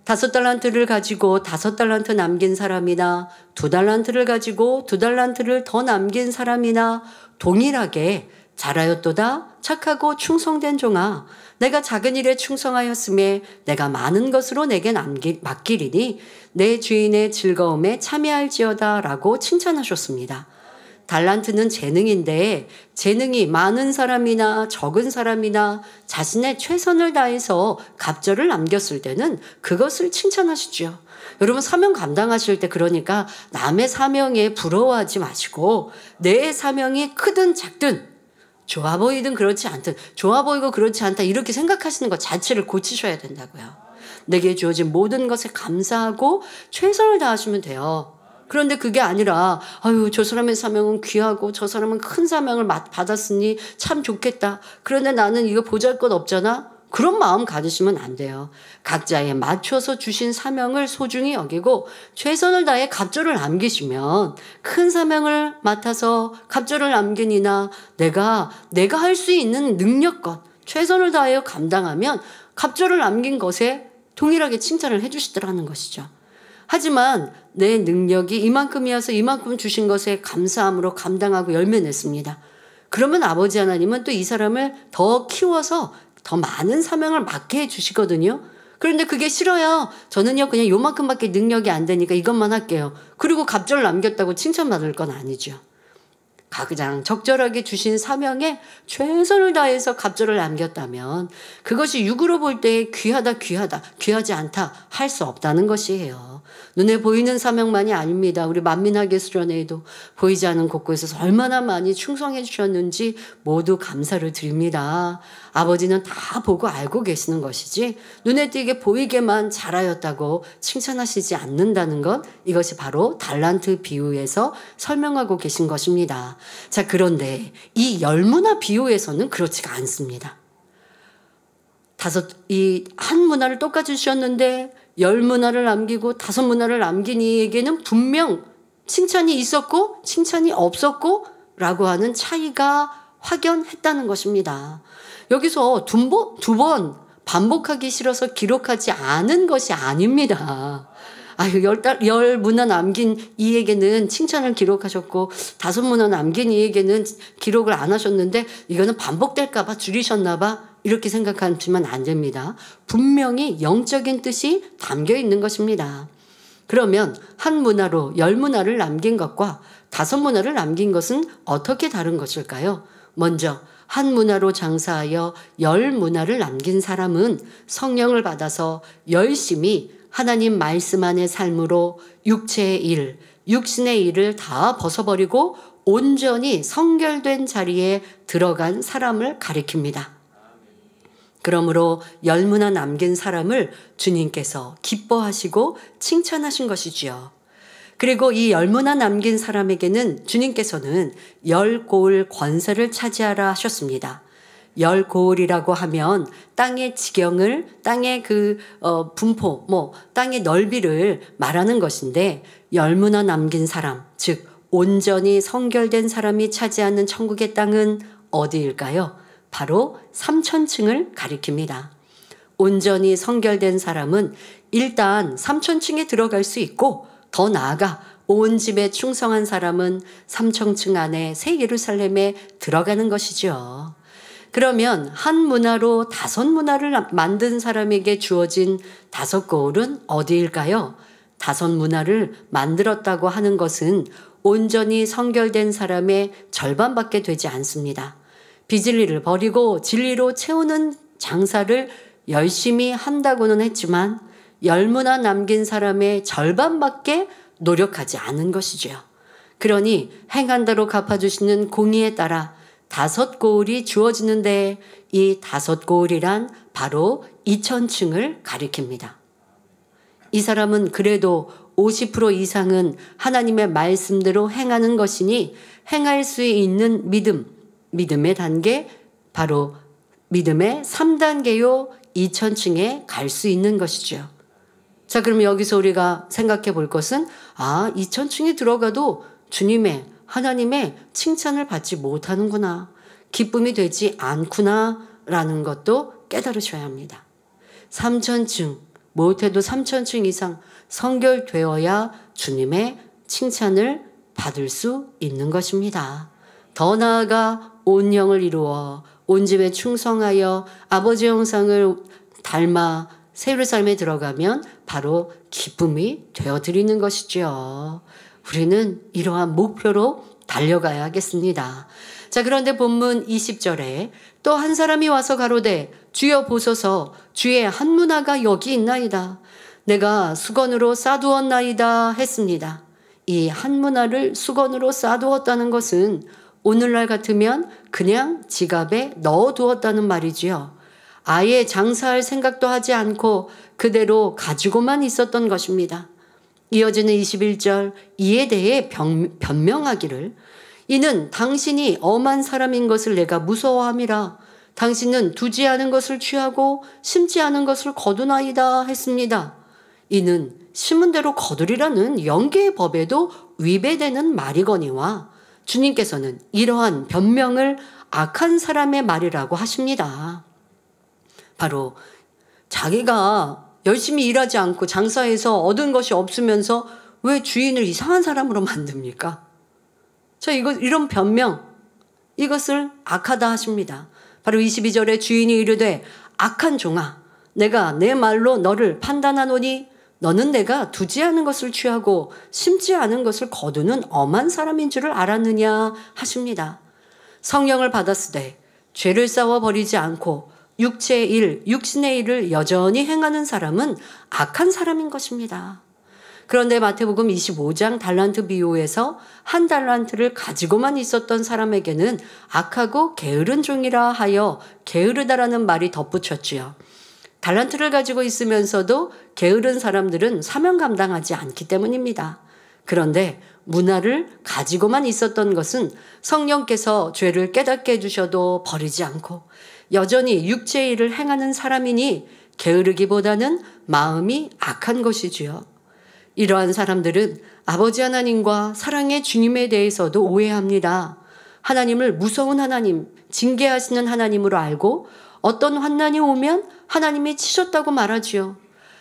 5달란트를 가지고 5달란트 남긴 사람이나 2달란트를 가지고 2달란트를 더 남긴 사람이나 동일하게 잘하였도다 착하고 충성된 종아 내가 작은 일에 충성하였음에 내가 많은 것으로 내게 맡기리니 내 주인의 즐거움에 참여할지어다 라고 칭찬하셨습니다. 달란트는 재능인데 재능이 많은 사람이나 적은 사람이나 자신의 최선을 다해서 갑절을 남겼을 때는 그것을 칭찬하시죠. 여러분 사명 감당하실 때 그러니까 남의 사명에 부러워하지 마시고 내 사명이 크든 작든 좋아 보이든 그렇지 않든 좋아 보이고 그렇지 않다 이렇게 생각하시는 것 자체를 고치셔야 된다고요. 내게 주어진 모든 것에 감사하고 최선을 다하시면 돼요. 그런데 그게 아니라 아유 저 사람의 사명은 귀하고 저 사람은 큰 사명을 받았으니 참 좋겠다. 그런데 나는 이거 보잘것없잖아. 그런 마음 가지시면 안 돼요. 각자에 맞춰서 주신 사명을 소중히 여기고 최선을 다해 갑절을 남기시면 큰 사명을 맡아서 갑절을 남기니나 내가 할 수 있는 능력껏 최선을 다하여 감당하면 갑절을 남긴 것에 동일하게 칭찬을 해주시더라는 것이죠. 하지만 내 능력이 이만큼이어서 이만큼 주신 것에 감사함으로 감당하고 열매 냈습니다. 그러면 아버지 하나님은 또 이 사람을 더 키워서 더 많은 사명을 맡게 해주시거든요. 그런데 그게 싫어요. 저는요 그냥 요만큼밖에 능력이 안 되니까 이것만 할게요. 그리고 갑절 남겼다고 칭찬받을 건 아니죠. 가장 적절하게 주신 사명에 최선을 다해서 갑절을 남겼다면 그것이 육으로 볼 때 귀하지 않다 할 수 없다는 것이에요. 눈에 보이는 사명만이 아닙니다. 우리 만민학예 수련회에도 보이지 않는 곳곳에서 얼마나 많이 충성해 주셨는지 모두 감사를 드립니다. 아버지는 다 보고 알고 계시는 것이지 눈에 띄게 보이게만 잘하였다고 칭찬하시지 않는다는 것, 이것이 바로 달란트 비유에서 설명하고 계신 것입니다. 자, 그런데 이 열문화 비유에서는 그렇지가 않습니다. 이 한 문화를 똑같이 주셨는데 10문화를 남기고 5문화를 남긴 이에게는 분명 칭찬이 있었고 칭찬이 없었고 라고 하는 차이가 확연했다는 것입니다. 여기서 두 번 반복하기 싫어서 기록하지 않은 것이 아닙니다. 아유, 10문화 남긴 이에게는 칭찬을 기록하셨고 5문화 남긴 이에게는 기록을 안 하셨는데 이거는 반복될까봐 줄이셨나봐 이렇게 생각하시면 안 됩니다. 분명히 영적인 뜻이 담겨 있는 것입니다. 그러면 한 문화로 10문화를 남긴 것과 5문화를 남긴 것은 어떻게 다른 것일까요? 먼저 한 문화로 장사하여 10문화를 남긴 사람은 성령을 받아서 열심히 하나님 말씀 안의 삶으로 육체의 일, 육신의 일을 다 벗어버리고 온전히 성결된 자리에 들어간 사람을 가리킵니다. 그러므로 10문화 남긴 사람을 주님께서 기뻐하시고 칭찬하신 것이지요. 그리고 이 10문화 남긴 사람에게는 주님께서는 10고을 권세를 차지하라 하셨습니다. 10고을이라고 하면 땅의 지경을, 땅의 분포, 땅의 넓이를 말하는 것인데 10문화 남긴 사람, 즉 온전히 성결된 사람이 차지하는 천국의 땅은 어디일까요? 바로 3000층을 가리킵니다. 온전히 성결된 사람은 일단 3000층에 들어갈 수 있고 더 나아가 온 집에 충성한 사람은 3000층 안에 새 예루살렘에 들어가는 것이죠. 그러면 한 문화로 5문화를 만든 사람에게 주어진 5고을은 어디일까요? 5문화를 만들었다고 하는 것은 온전히 성결된 사람의 절반밖에 되지 않습니다. 비진리를 버리고 진리로 채우는 장사를 열심히 한다고는 했지만 10문화 남긴 사람의 절반밖에 노력하지 않은 것이죠. 그러니 행한대로 갚아주시는 공의에 따라 5고을이 주어지는데 이 5고을이란 바로 2000층을 가리킵니다. 이 사람은 그래도 50% 이상은 하나님의 말씀대로 행하는 것이니 행할 수 있는 믿음의 단계, 바로 믿음의 3단계요 2000층에 갈 수 있는 것이죠. 자, 그럼 여기서 우리가 생각해 볼 것은 2000층에 들어가도 주님의, 하나님의 칭찬을 받지 못하는구나, 기쁨이 되지 않구나 라는 것도 깨달으셔야 합니다. 3000층, 못해도 3000층 이상 성결되어야 주님의 칭찬을 받을 수 있는 것입니다. 더 나아가 온 영을 이루어 온 집에 충성하여 아버지의 형상을 닮아 새로운 삶에 들어가면 바로 기쁨이 되어드리는 것이죠. 우리는 이러한 목표로 달려가야 하겠습니다. 자, 그런데 본문 20절에 또 한 사람이 와서 가로되 주여 보소서 주의 한 문화가 여기 있나이다. 내가 수건으로 싸두었나이다 했습니다. 이 한 문화를 수건으로 싸두었다는 것은 오늘날 같으면 그냥 지갑에 넣어두었다는 말이지요. 아예 장사할 생각도 하지 않고 그대로 가지고만 있었던 것입니다. 이어지는 21절 이에 대해 변명하기를 이는 당신이 엄한 사람인 것을 내가 무서워함이라. 당신은 두지 않은 것을 취하고 심지 않은 것을 거두나이다 했습니다. 이는 심은 대로 거두리라는 영계의 법에도 위배되는 말이거니와 주님께서는 이러한 변명을 악한 사람의 말이라고 하십니다. 바로 자기가 열심히 일하지 않고 장사해서 얻은 것이 없으면서 왜 주인을 이상한 사람으로 만듭니까? 이런 변명, 이것을 악하다 하십니다. 바로 22절에 주인이 이르되 악한 종아 내가 내 말로 너를 판단하노니 너는 내가 두지 않은 것을 취하고 심지 않은 것을 거두는 엄한 사람인 줄을 알았느냐 하십니다. 성령을 받았으되 죄를 쌓아 버리지 않고 육체의 일, 육신의 일을 여전히 행하는 사람은 악한 사람인 것입니다. 그런데 마태복음 25장 달란트 비유에서 한 달란트를 가지고만 있었던 사람에게는 악하고 게으른 종이라 하여 게으르다라는 말이 덧붙였지요. 달란트를 가지고 있으면서도 게으른 사람들은 사명 감당하지 않기 때문입니다. 그런데 문화를 가지고만 있었던 것은 성령께서 죄를 깨닫게 해주셔도 버리지 않고 여전히 육체의 일을 행하는 사람이니 게으르기보다는 마음이 악한 것이지요. 이러한 사람들은 아버지 하나님과 사랑의 주님에 대해서도 오해합니다. 하나님을 무서운 하나님, 징계하시는 하나님으로 알고 어떤 환난이 오면 하나님이 치셨다고 말하지요.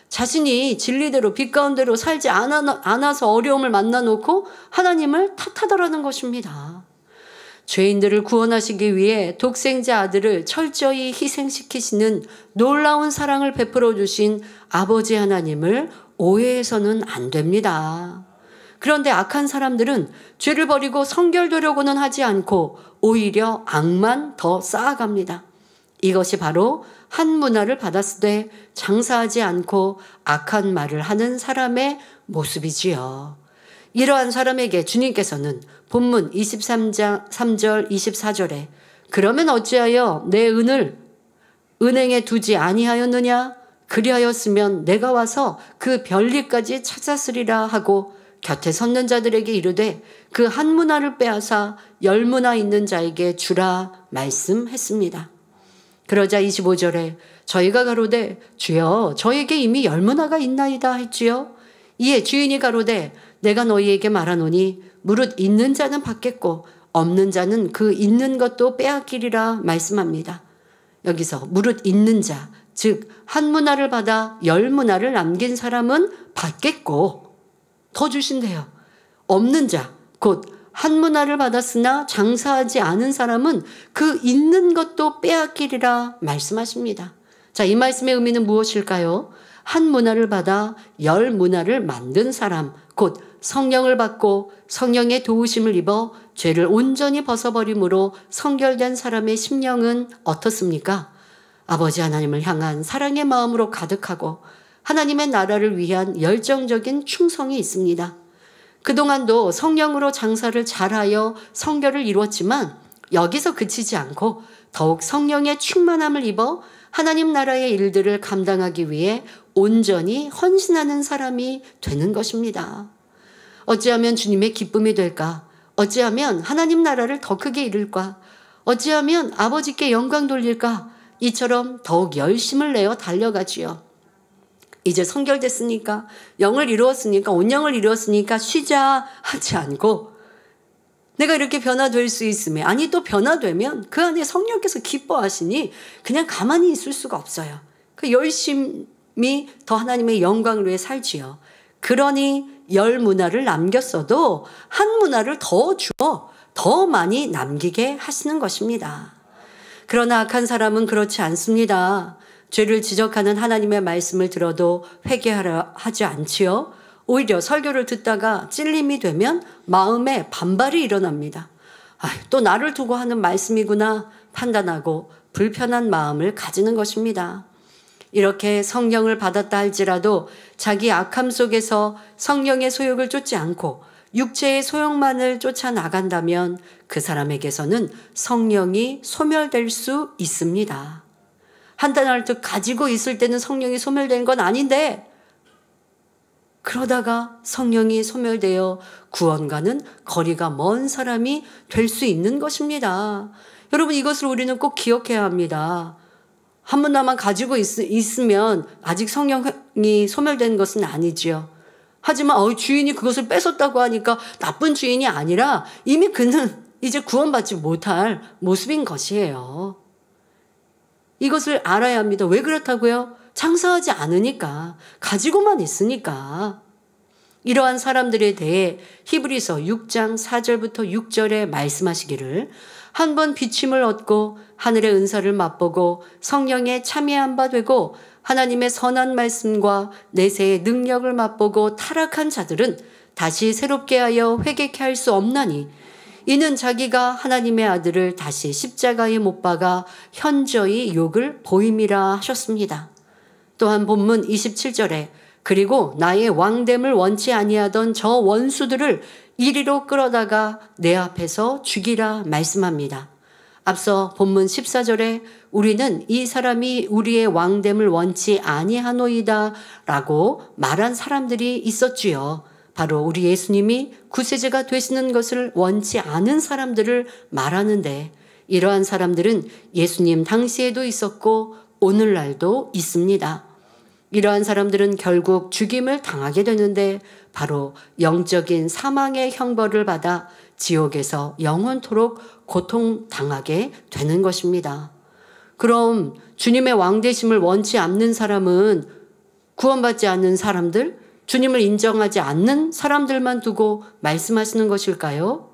자신이 진리대로 빛 가운데로 살지 않아서 어려움을 만나놓고 하나님을 탓하더라는 것입니다. 죄인들을 구원하시기 위해 독생자 아들을 철저히 희생시키시는 놀라운 사랑을 베풀어 주신 아버지 하나님을 오해해서는 안 됩니다. 그런데 악한 사람들은 죄를 버리고 성결되려고는 하지 않고 오히려 악만 더 쌓아갑니다. 이것이 바로 한 문화를 받았으되 장사하지 않고 악한 말을 하는 사람의 모습이지요. 이러한 사람에게 주님께서는 본문 23장 3절 24절에 그러면 어찌하여 내 은을 은행에 두지 아니하였느냐? 그리하였으면 내가 와서 그 별리까지 찾았으리라 하고 곁에 섰는 자들에게 이르되 그 한 문화를 빼앗아 10문화 있는 자에게 주라 말씀했습니다. 그러자 25절에 저희가 가로되 주여 저에게 이미 10문화가 있나이다 했지요. 이에 주인이 가로되 내가 너희에게 말하노니 무릇 있는 자는 받겠고 없는 자는 그 있는 것도 빼앗기리라 말씀합니다. 여기서 무릇 있는 자, 즉 한 문화를 받아 10문화를 남긴 사람은 받겠고 더 주신대요. 없는 자, 곧 한 문화를 받았으나 장사하지 않은 사람은 그 있는 것도 빼앗기리라 말씀하십니다. 자, 이 말씀의 의미는 무엇일까요? 한 문화를 받아 10문화를 만든 사람, 곧 성령을 받고 성령의 도우심을 입어 죄를 온전히 벗어버림으로 성결된 사람의 심령은 어떻습니까? 아버지 하나님을 향한 사랑의 마음으로 가득하고 하나님의 나라를 위한 열정적인 충성이 있습니다. 그동안도 성령으로 장사를 잘하여 성결을 이루었지만 여기서 그치지 않고 더욱 성령의 충만함을 입어 하나님 나라의 일들을 감당하기 위해 온전히 헌신하는 사람이 되는 것입니다. 어찌하면 주님의 기쁨이 될까? 어찌하면 하나님 나라를 더 크게 이룰까? 어찌하면 아버지께 영광 돌릴까? 이처럼 더욱 열심을 내어 달려가지요. 이제 성결됐으니까, 영을 이루었으니까, 온영을 이루었으니까 쉬자 하지 않고 내가 이렇게 변화될 수 있음에, 아니 또 변화되면 그 안에 성령께서 기뻐하시니 그냥 가만히 있을 수가 없어요. 그 열심히 더 하나님의 영광을 위해 살지요. 그러니 10문화를 남겼어도 한 문화를 더 주어 더 많이 남기게 하시는 것입니다. 그러나 악한 사람은 그렇지 않습니다. 죄를 지적하는 하나님의 말씀을 들어도 회개하려 하지 않지요. 오히려 설교를 듣다가 찔림이 되면 마음에 반발이 일어납니다. 또 나를 두고 하는 말씀이구나 판단하고 불편한 마음을 가지는 것입니다. 이렇게 성령을 받았다 할지라도 자기 악함 속에서 성령의 소욕을 쫓지 않고 육체의 소욕만을 쫓아 나간다면 그 사람에게서는 성령이 소멸될 수 있습니다. 한탄할 듯 가지고 있을 때는 성령이 소멸되는 건 아닌데 그러다가 성령이 소멸되어 구원과는 거리가 먼 사람이 될 수 있는 것입니다. 여러분, 이것을 우리는 꼭 기억해야 합니다. 한 문화만 가지고 있으면 아직 성령이 소멸되는 것은 아니지요. 하지만 주인이 그것을 뺏었다고 하니까 나쁜 주인이 아니라 이미 그는 이제 구원받지 못할 모습인 것이에요. 이것을 알아야 합니다. 왜 그렇다고요? 장사하지 않으니까, 가지고만 있으니까. 이러한 사람들에 대해 히브리서 6장 4절부터 6절에 말씀하시기를 한 번 비침을 얻고 하늘의 은사를 맛보고 성령에 참여한 바 되고 하나님의 선한 말씀과 내세의 능력을 맛보고 타락한 자들은 다시 새롭게 하여 회개케 할 수 없나니 이는 자기가 하나님의 아들을 다시 십자가에 못 박아 현저히 욕을 보임이라 하셨습니다. 또한 본문 27절에 그리고 나의 왕됨을 원치 아니하던 저 원수들을 이리로 끌어다가 내 앞에서 죽이라 말씀합니다. 앞서 본문 14절에 우리는 이 사람이 우리의 왕됨을 원치 아니하노이다 라고 말한 사람들이 있었지요. 바로 우리 예수님이 구세주가 되시는 것을 원치 않은 사람들을 말하는데 이러한 사람들은 예수님 당시에도 있었고 오늘날도 있습니다. 이러한 사람들은 결국 죽임을 당하게 되는데 바로 영적인 사망의 형벌을 받아 지옥에서 영원토록 고통당하게 되는 것입니다. 그럼 주님의 왕되심을 원치 않는 사람은 구원받지 않는 사람들, 주님을 인정하지 않는 사람들만 두고 말씀하시는 것일까요?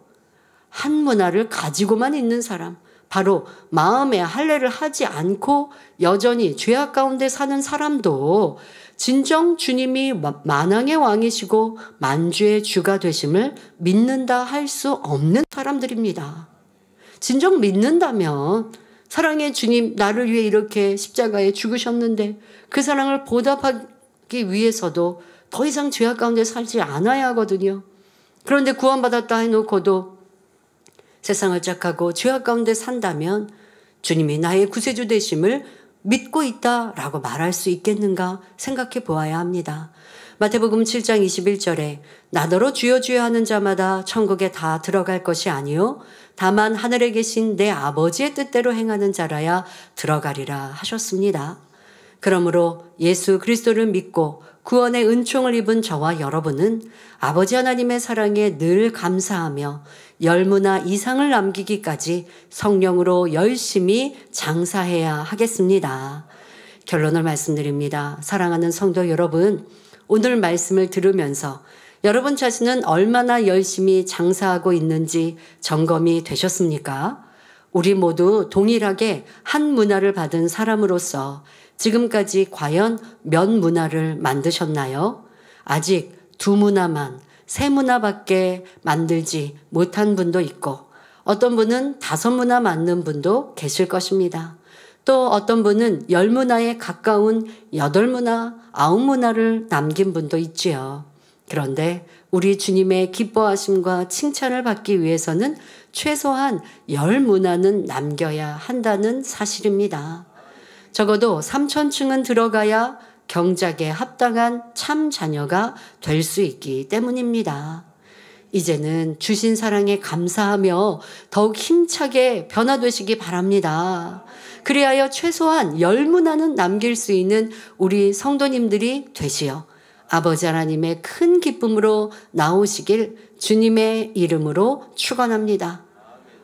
한 문화를 가지고만 있는 사람, 바로 마음에 할례를 하지 않고 여전히 죄악 가운데 사는 사람도 진정 주님이 만왕의 왕이시고 만주의 주가 되심을 믿는다 할 수 없는 사람들입니다. 진정 믿는다면 사랑의 주님 나를 위해 이렇게 십자가에 죽으셨는데 그 사랑을 보답하기 위해서도 더 이상 죄악 가운데 살지 않아야 하거든요. 그런데 구원받았다 해놓고도 세상을 짝하고 죄악 가운데 산다면 주님이 나의 구세주 되심을 믿고 있다라고 말할 수 있겠는가 생각해 보아야 합니다. 마태복음 7장 21절에 나더러 주여 주여 하는 자마다 천국에 다 들어갈 것이 아니요 다만 하늘에 계신 내 아버지의 뜻대로 행하는 자라야 들어가리라 하셨습니다. 그러므로 예수 그리스도를 믿고 구원의 은총을 입은 저와 여러분은 아버지 하나님의 사랑에 늘 감사하며 열무나 이상을 남기기까지 성령으로 열심히 장사해야 하겠습니다. 결론을 말씀드립니다. 사랑하는 성도 여러분, 오늘 말씀을 들으면서 여러분 자신은 얼마나 열심히 장사하고 있는지 점검이 되셨습니까? 우리 모두 동일하게 한 문화를 받은 사람으로서 지금까지 과연 몇 문화를 만드셨나요? 아직 2문화만, 3문화밖에 만들지 못한 분도 있고 어떤 분은 5문화 만든 분도 계실 것입니다. 또 어떤 분은 10문화에 가까운 8문화, 9문화를 남긴 분도 있지요. 그런데 우리 주님의 기뻐하심과 칭찬을 받기 위해서는 최소한 10문화는 남겨야 한다는 사실입니다. 적어도 3,000층은 들어가야 경작에 합당한 참 자녀가 될 수 있기 때문입니다. 이제는 주신 사랑에 감사하며 더욱 힘차게 변화되시기 바랍니다. 그리하여 최소한 10문화는 남길 수 있는 우리 성도님들이 되시어 아버지 하나님의 큰 기쁨으로 나오시길 주님의 이름으로 축원합니다.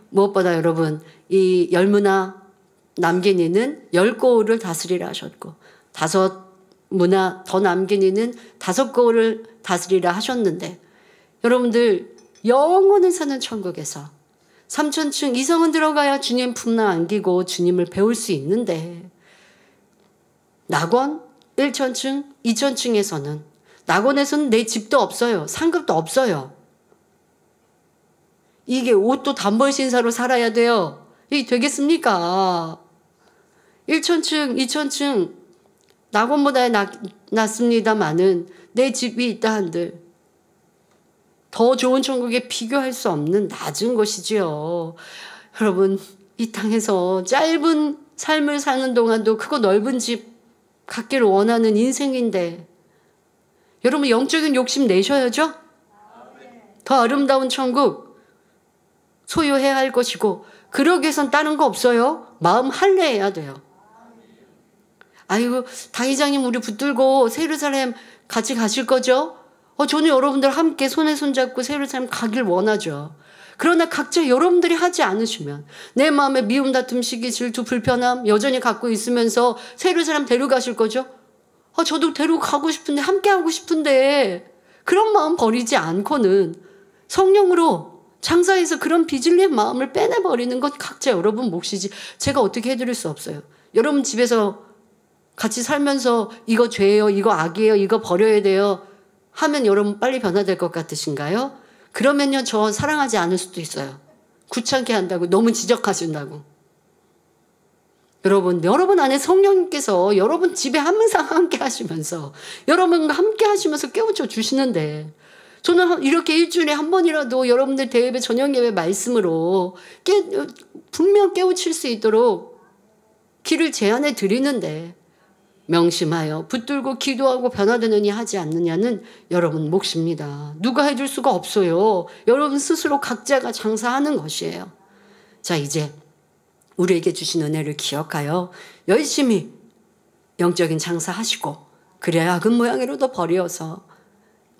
무엇보다 여러분, 이 10문화 남긴 이는 10고을을 다스리라 하셨고 5문화 더 남긴 이는 5고을을 다스리라 하셨는데 여러분들 영원히 사는 천국에서 3,000층 이상은 들어가야 주님 품나 안기고 주님을 배울 수 있는데 낙원 1,000층, 2,000층에서는 낙원에서는 내 집도 없어요. 상급도 없어요. 이게 옷도 단벌 신사로 살아야 돼요. 이게 되겠습니까? 1,000층, 2,000층 낙원보다 낫습니다마는 내 집이 있다 한들 더 좋은 천국에 비교할 수 없는 낮은 곳이지요. 여러분, 이 땅에서 짧은 삶을 사는 동안도 크고 넓은 집 갖기를 원하는 인생인데 여러분 영적인 욕심 내셔야죠. 더 아름다운 천국 소유해야 할 것이고 그러기 위해선 다른 거 없어요. 마음 할례해야 돼요. 아이고 당회장님 우리 붙들고 세루살렘 같이 가실 거죠? 저는 여러분들 함께 손에 손잡고 세루살렘 가길 원하죠. 그러나 각자 여러분들이 하지 않으시면 내 마음에 미움, 다툼, 시기, 질투, 불편함 여전히 갖고 있으면서 세루살렘 데려가실 거죠? 저도 데리고 가고 싶은데 함께 하고 싶은데 그런 마음 버리지 않고는 성령으로 장사해서 그런 비질리의 마음을 빼내버리는 건 각자 여러분 몫이지 제가 어떻게 해드릴 수 없어요. 여러분 집에서 같이 살면서 이거 죄예요, 이거 악이에요, 이거 버려야 돼요 하면 여러분 빨리 변화될 것 같으신가요? 그러면요 저 사랑하지 않을 수도 있어요. 귀찮게 한다고 너무 지적하신다고. 여러분 안에 성령님께서 여러분 집에 항상 함께 하시면서 여러분과 함께 하시면서 깨우쳐 주시는데 저는 이렇게 일주일에 한 번이라도 여러분들 대예배 저녁 예배 말씀으로 분명 깨우칠 수 있도록 길을 제안해 드리는데 명심하여 붙들고 기도하고 변화되느니 하지 않느냐는 여러분 몫입니다. 누가 해줄 수가 없어요. 여러분 스스로 각자가 장사하는 것이에요. 자 이제 우리에게 주신 은혜를 기억하여 열심히 영적인 장사하시고 그래야 악은 모양으로도 버려서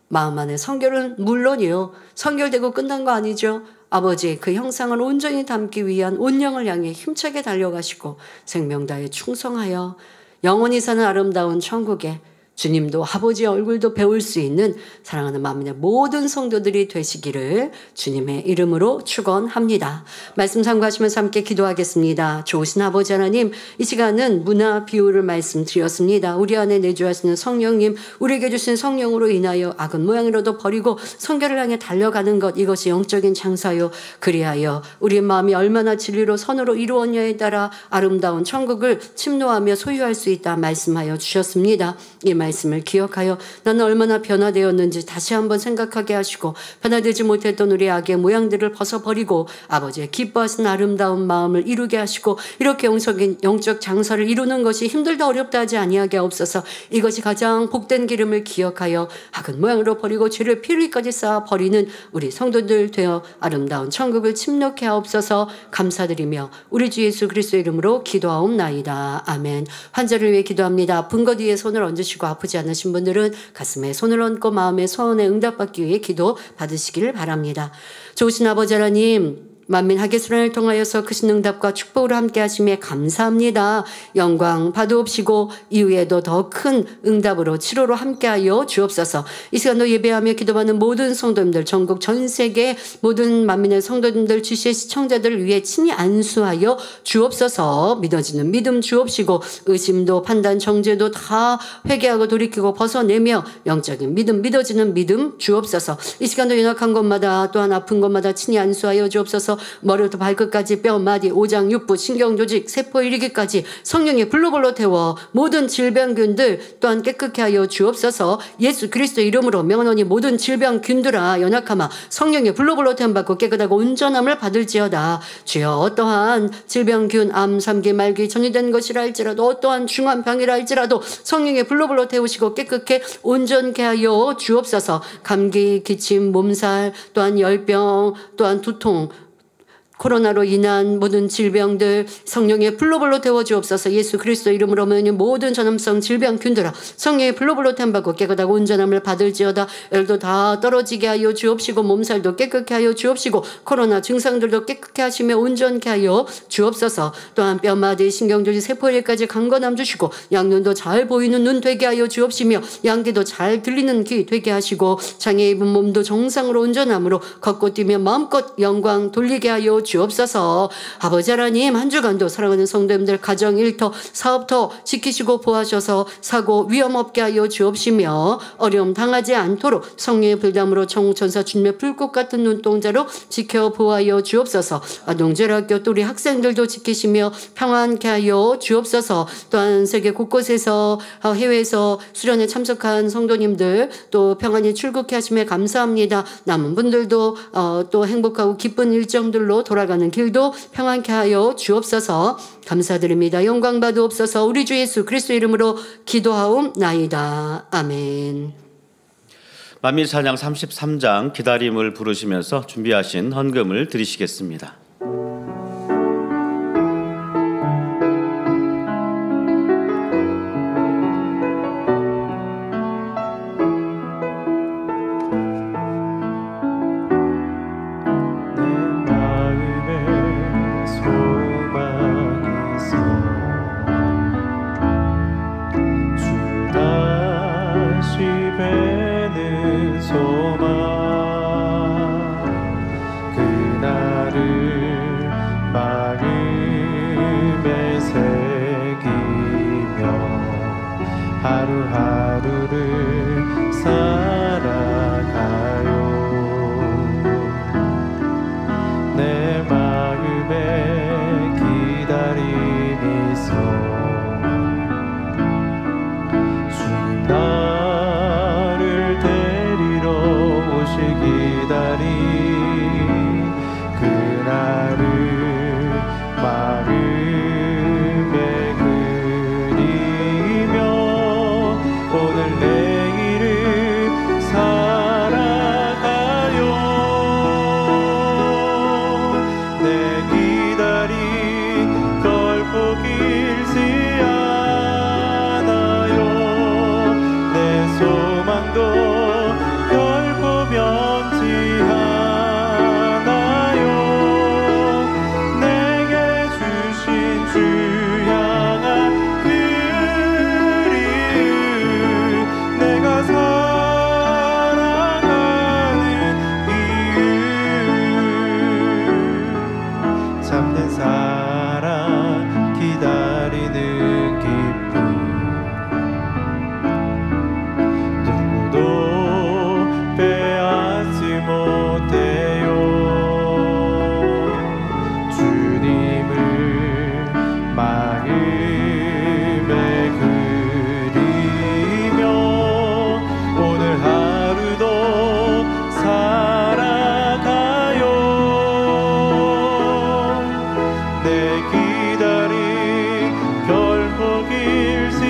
마음 안에 성결은 물론이요. 성결되고 끝난 거 아니죠. 아버지의 그 형상을 온전히 담기 위한 온영을 향해 힘차게 달려가시고 생명 다해 충성하여 영원히 사는 아름다운 천국에 주님도 아버지의 얼굴도 배울 수 있는 사랑하는 마음의 모든 성도들이 되시기를 주님의 이름으로 축원합니다. 말씀 참고하시면서 함께 기도하겠습니다. 좋으신 아버지 하나님, 이 시간은 문화 비유를 말씀드렸습니다. 우리 안에 내주하시는 성령님, 우리에게 주신 성령으로 인하여 악은 모양으로도 버리고 성결을 향해 달려가는 것, 이것이 영적인 장사요. 그리하여 우리의 마음이 얼마나 진리로 선으로 이루었냐에 따라 아름다운 천국을 침노하며 소유할 수 있다 말씀하여 주셨습니다. 이 말씀을 기억하여 나는 얼마나 변화되었는지 다시 한번 생각하게 하시고 변화되지 못했던 우리 악의 모양들을 벗어버리고 아버지의 기뻐하시는 아름다운 마음을 이루게 하시고 이렇게 영적 장사를 이루는 것이 힘들다 어렵다 하지 아니하게 없어서 이것이 가장 복된 기름을 기억하여 악은 모양으로 버리고 죄를 피흘리까지 쌓아 버리는 우리 성도들 되어 아름다운 천국을 침노케 하옵소서. 감사드리며 우리 주 예수 그리스도의 이름으로 기도하옵나이다. 아멘. 환자를 위해 기도합니다. 아픈 것 위에 손을 얹으시고 아프지 않으신 분들은 가슴에 손을 얹고 마음의 소원에 응답받기 위해 기도 받으시기를 바랍니다. 좋으신 아버지 하나님, 만민 하계수련을 통하여서 크신 응답과 축복으로 함께 하심에 감사합니다. 영광 받으옵시고 이후에도 더 큰 응답으로 치료로 함께하여 주옵소서. 이 시간도 예배하며 기도하는 모든 성도님들, 전국 전 세계 모든 만민의 성도님들, 주시의 시청자들을 위해 친히 안수하여 주옵소서. 믿어지는 믿음 주옵시고 의심도 판단 정죄도 다 회개하고 돌이키고 벗어내며 영적인 믿음, 믿어지는 믿음 주옵소서. 이 시간도 연약한 곳마다 또한 아픈 곳마다 친히 안수하여 주옵소서. 머리부터 발끝까지 뼈, 마디, 오장, 육부, 신경조직, 세포 이르기까지 성령의 불로불로 태워 모든 질병균들 또한 깨끗게 하여 주옵소서. 예수 그리스도 이름으로 명하노니 모든 질병균들아 연약하마 성령의 불로불로 태움받고 깨끗하고 온전함을 받을지어다. 주여 어떠한 질병균, 암, 삼기, 말기 전이된 것이라 할지라도 어떠한 중한 병이라 할지라도 성령의 불로불로 태우시고 깨끗게 온전케 하여 주옵소서. 감기, 기침, 몸살 또한 열병 또한 두통 코로나로 인한 모든 질병들 성령의 불로불로 태워주옵소서. 예수 그리스도 이름으로 모든 전염성 질병균들아 성령의 불로불로 태움받고 깨끗하고 온전함을 받을지어다. 열도 다 떨어지게 하여 주옵시고 몸살도 깨끗게 하여 주옵시고 코로나 증상들도 깨끗게 하시며 온전케 하여 주옵소서. 또한 뼈마디 신경조직 세포일까지 강건함 주시고 양눈도 잘 보이는 눈 되게 하여 주옵시며 양귀도 잘 들리는 귀 되게 하시고 장애 입은 몸도 정상으로 온전함으로 걷고 뛰며 마음껏 영광 돌리게 하여 주옵소서. 아버지 하나님, 한 주간도 사랑하는 성도님들 가정, 일터, 사업터 지키시고 보호하셔서 사고 위험 없게 하여 주옵시며 어려움 당하지 않도록 성령의 불담으로 천사 주님의 불꽃 같은 눈동자로 지켜 보호하여 주옵소서. 아동제일학교 또 우리 학생들도 지키시며 평안케 하여 주옵소서. 또한 세계 곳곳에서 해외에서 수련에 참석한 성도님들 또 평안히 출국해 하심에 감사합니다. 남은 분들도 또 행복하고 기쁜 일정들로 돌아가는 길도 평안케 하여 주옵소서. 감사드립니다. 영광 받으옵소서. 우리 주 예수 그리스도 이름으로 기도하옵나이다. 아멘. 만민찬양 33장 기다림을 부르시면서 준비하신 헌금을 드리시겠습니다. 하루하루를 살아가요. 내 마음에 기다림이 있어 주님 나를 데리러 오실 기다림 그날을 마음에 오늘 내일을 살아가요. 내 기다림 결코 길지 않아요. 내 소망도 결코 변치 않아요. 내게 주신 주 향한 내가 살아가는 이유 참된 사랑 기다리는 기쁨 누구도 빼앗지 못해요. 주님을 마음에 그리며 오늘 하루도 살아가요. 내 기다림 결코 길지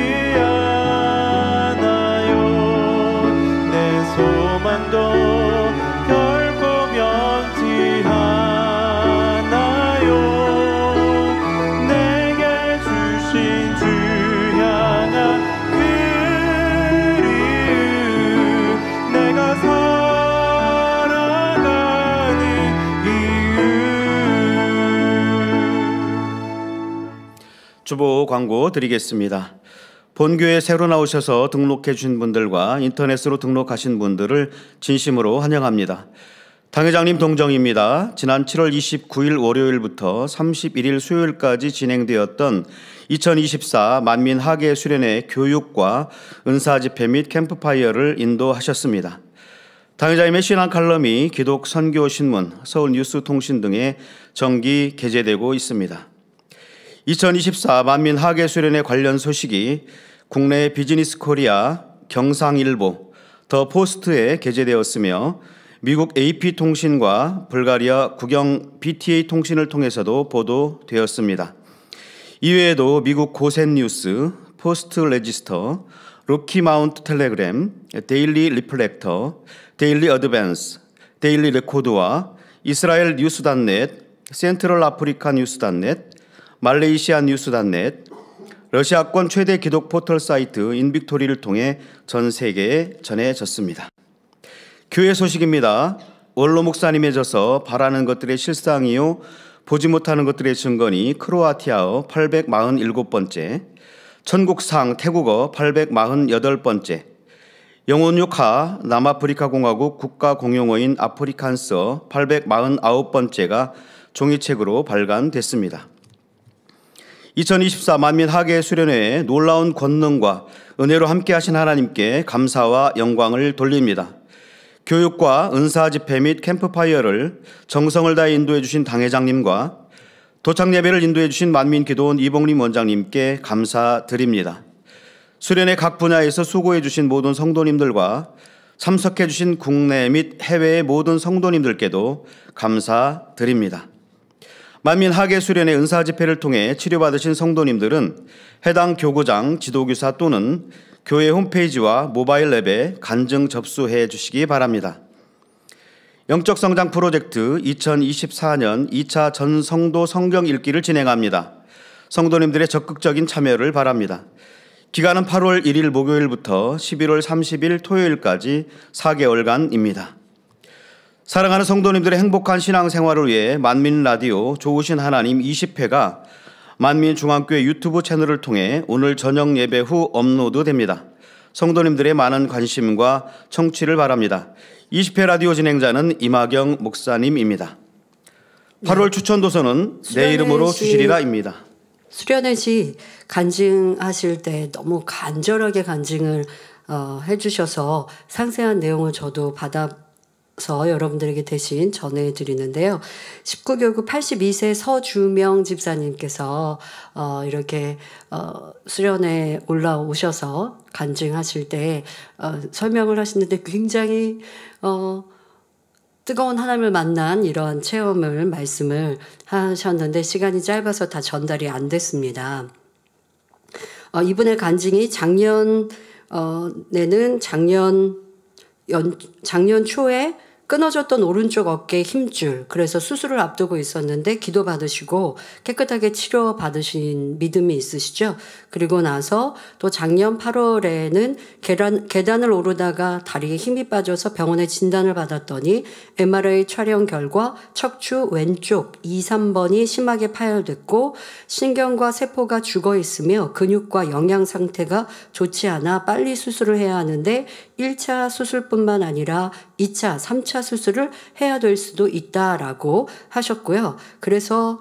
않아요. 내 소망도 결코 변치 않아요. 내게 주신 주 향한 내가 살아가는 이유. 주보 광고 드리겠습니다. 본교에 새로 나오셔서 등록해 주신 분들과 인터넷으로 등록하신 분들을 진심으로 환영합니다. 당회장님 동정입니다. 지난 7월 29일 월요일부터 31일 수요일까지 진행되었던 2024 만민 하계 수련회 교육과 은사 집회 및 캠프파이어를 인도하셨습니다. 당회장님의 신앙 칼럼이 기독 선교 신문, 서울 뉴스 통신 등에 정기 게재되고 있습니다. 2024 만민 하계 수련회 관련 소식이 국내 비즈니스 코리아, 경상일보, 더 포스트에 게재되었으며 미국 AP통신과 불가리아 국영 BTA 통신을 통해서도 보도되었습니다. 이외에도 미국 고센뉴스, 포스트 레지스터, 로키마운트 텔레그램, 데일리 리플렉터, 데일리 어드밴스, 데일리 레코드와 이스라엘 뉴스닷넷, 센트럴 아프리카 뉴스닷넷, 말레이시아 뉴스닷넷, 러시아권 최대 기독 포털 사이트 인빅토리를 통해 전 세계에 전해졌습니다. 교회 소식입니다. 원로 목사님에 져서 바라는 것들의 실상이요 보지 못하는 것들의 증거니 크로아티아어 847번째, 천국상 태국어 848번째, 영혼육하 남아프리카 공화국 국가공용어인 아프리칸스어 849번째가 종이책으로 발간됐습니다. 2024 만민 하계 수련회의 놀라운 권능과 은혜로 함께하신 하나님께 감사와 영광을 돌립니다. 교육과 은사 집회 및 캠프파이어를 정성을 다해 인도해 주신 당회장님과 도착 예배를 인도해 주신 만민기도원 이봉림 원장님께 감사드립니다. 수련회 각 분야에서 수고해 주신 모든 성도님들과 참석해 주신 국내 및 해외의 모든 성도님들께도 감사드립니다. 만민 하계 수련회 은사 집회를 통해 치료받으신 성도님들은 해당 교구장, 지도교사 또는 교회 홈페이지와 모바일 앱에 간증 접수해 주시기 바랍니다. 영적 성장 프로젝트 2024년 2차 전성도 성경 읽기를 진행합니다. 성도님들의 적극적인 참여를 바랍니다. 기간은 8월 1일 목요일부터 11월 30일 토요일까지 4개월간입니다. 사랑하는 성도님들의 행복한 신앙생활을 위해 만민 라디오 좋으신 하나님 20회가 만민중앙교회 유튜브 채널을 통해 오늘 저녁 예배 후 업로드됩니다. 성도님들의 많은 관심과 청취를 바랍니다. 20회 라디오 진행자는 임하경 목사님입니다. 8월 추천 도서는 내 이름으로 주시리라입니다. 수련회 시 간증하실 때 너무 간절하게 간증을 해주셔서 상세한 내용을 저도 받아서 여러분들에게 대신 전해드리는데요. 19교구 82세 서주명 집사님께서 이렇게 수련회에 올라오셔서 간증하실 때 설명을 하시는데 굉장히 뜨거운 하나님을 만난 이러한 체험을 말씀을 하셨는데 시간이 짧아서 다 전달이 안 됐습니다. 이분의 간증이 작년 초에 끊어졌던 오른쪽 어깨 힘줄, 그래서 수술을 앞두고 있었는데 기도 받으시고 깨끗하게 치료 받으신 믿음이 있으시죠? 그리고 나서 또 작년 8월에는 계단을 오르다가 다리에 힘이 빠져서 병원에 진단을 받았더니 MRI 촬영 결과 척추 왼쪽 2, 3번이 심하게 파열됐고 신경과 세포가 죽어 있으며 근육과 영양 상태가 좋지 않아 빨리 수술을 해야 하는데 1차 수술뿐만 아니라 2차, 3차 수술을 해야 될 수도 있다라고 하셨고요. 그래서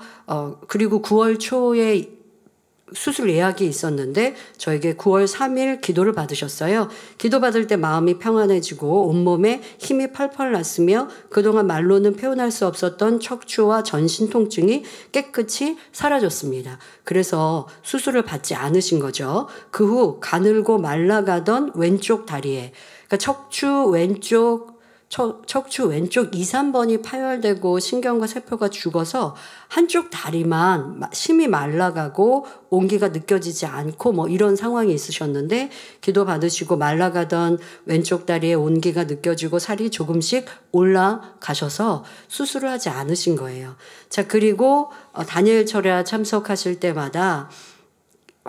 그리고 9월 초에 수술 예약이 있었는데 저에게 9월 3일 기도를 받으셨어요. 기도 받을 때 마음이 평안해지고 온몸에 힘이 펄펄 났으며 그동안 말로는 표현할 수 없었던 척추와 전신 통증이 깨끗이 사라졌습니다. 그래서 수술을 받지 않으신 거죠. 그 후 가늘고 말라가던 왼쪽 다리에, 그러니까 척추 왼쪽 2, 3번이 파열되고 신경과 세포가 죽어서 한쪽 다리만 심이 말라가고 온기가 느껴지지 않고 뭐 이런 상황이 있으셨는데 기도 받으시고 말라가던 왼쪽 다리에 온기가 느껴지고 살이 조금씩 올라가셔서 수술을 하지 않으신 거예요. 자, 그리고 다니엘 철야 참석하실 때마다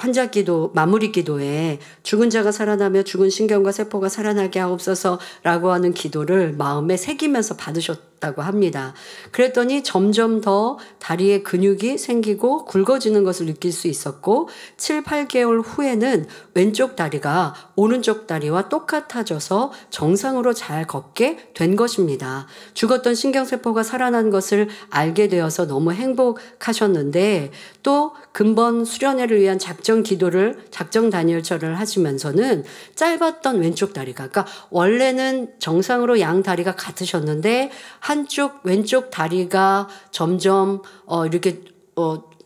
환자 기도, 마무리 기도에 죽은 자가 살아나며 죽은 신경과 세포가 살아나게 하옵소서라고 하는 기도를 마음에 새기면서 받으셨다고 합니다. 그랬더니 점점 더 다리에 근육이 생기고 굵어지는 것을 느낄 수 있었고 7, 8개월 후에는 왼쪽 다리가 오른쪽 다리와 똑같아져서 정상으로 잘 걷게 된 것입니다. 죽었던 신경세포가 살아난 것을 알게 되어서 너무 행복하셨는데 또 근본 수련회를 위한 작정 다니엘철을 하시면서는 짧았던 왼쪽 다리가, 그러니까 원래는 정상으로 양 다리가 같으셨는데 한쪽 왼쪽 다리가 점점 이렇게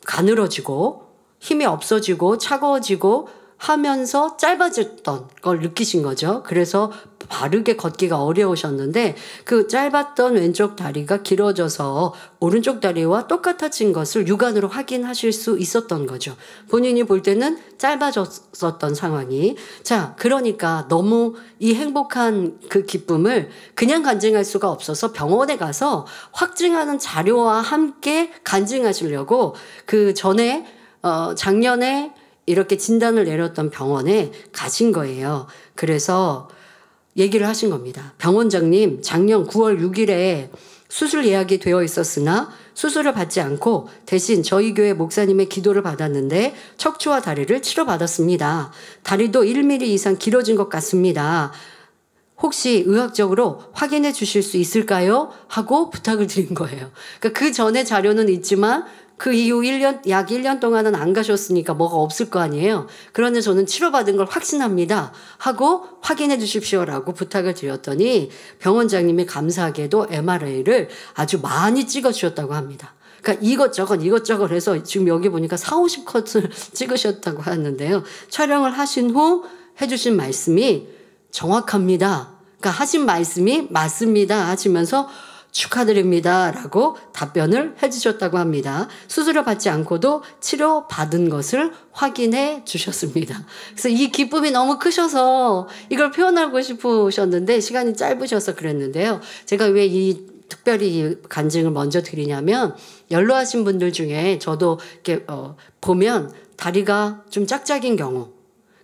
가늘어지고 힘이 없어지고 차가워지고 하면서 짧아졌던 걸 느끼신 거죠. 그래서 바르게 걷기가 어려우셨는데 그 짧았던 왼쪽 다리가 길어져서 오른쪽 다리와 똑같아진 것을 육안으로 확인하실 수 있었던 거죠. 본인이 볼 때는 짧아졌었던 상황이. 자, 그러니까 너무 이 행복한 그 기쁨을 그냥 간증할 수가 없어서 병원에 가서 확증하는 자료와 함께 간증하시려고 그 전에 작년에 이렇게 진단을 내렸던 병원에 가신 거예요. 그래서 얘기를 하신 겁니다. 병원장님, 작년 9월 6일에 수술 예약이 되어 있었으나 수술을 받지 않고 대신 저희 교회 목사님의 기도를 받았는데 척추와 다리를 치료받았습니다. 다리도 1mm 이상 길어진 것 같습니다. 혹시 의학적으로 확인해 주실 수 있을까요? 하고 부탁을 드린 거예요. 그러니까 그 전에 자료는 있지만 그 이후 약 1년 동안은 안 가셨으니까 뭐가 없을 거 아니에요. 그런데 저는 치료받은 걸 확신합니다 하고 확인해 주십시오라고 부탁을 드렸더니 병원장님이 감사하게도 MRI를 아주 많이 찍어주셨다고 합니다. 그러니까 이것저것 해서 지금 여기 보니까 40-50컷을 찍으셨다고 하는데요. 촬영을 하신 후 해주신 말씀이 정확합니다. 그러니까 하신 말씀이 맞습니다 하시면서 축하드립니다 라고 답변을 해주셨다고 합니다. 수술을 받지 않고도 치료받은 것을 확인해 주셨습니다. 그래서 이 기쁨이 너무 크셔서 이걸 표현하고 싶으셨는데 시간이 짧으셔서 그랬는데요. 제가 왜 특별히 이 간증을 먼저 드리냐면 연로하신 분들 중에 저도 이렇게 보면 다리가 좀 짝짝인 경우,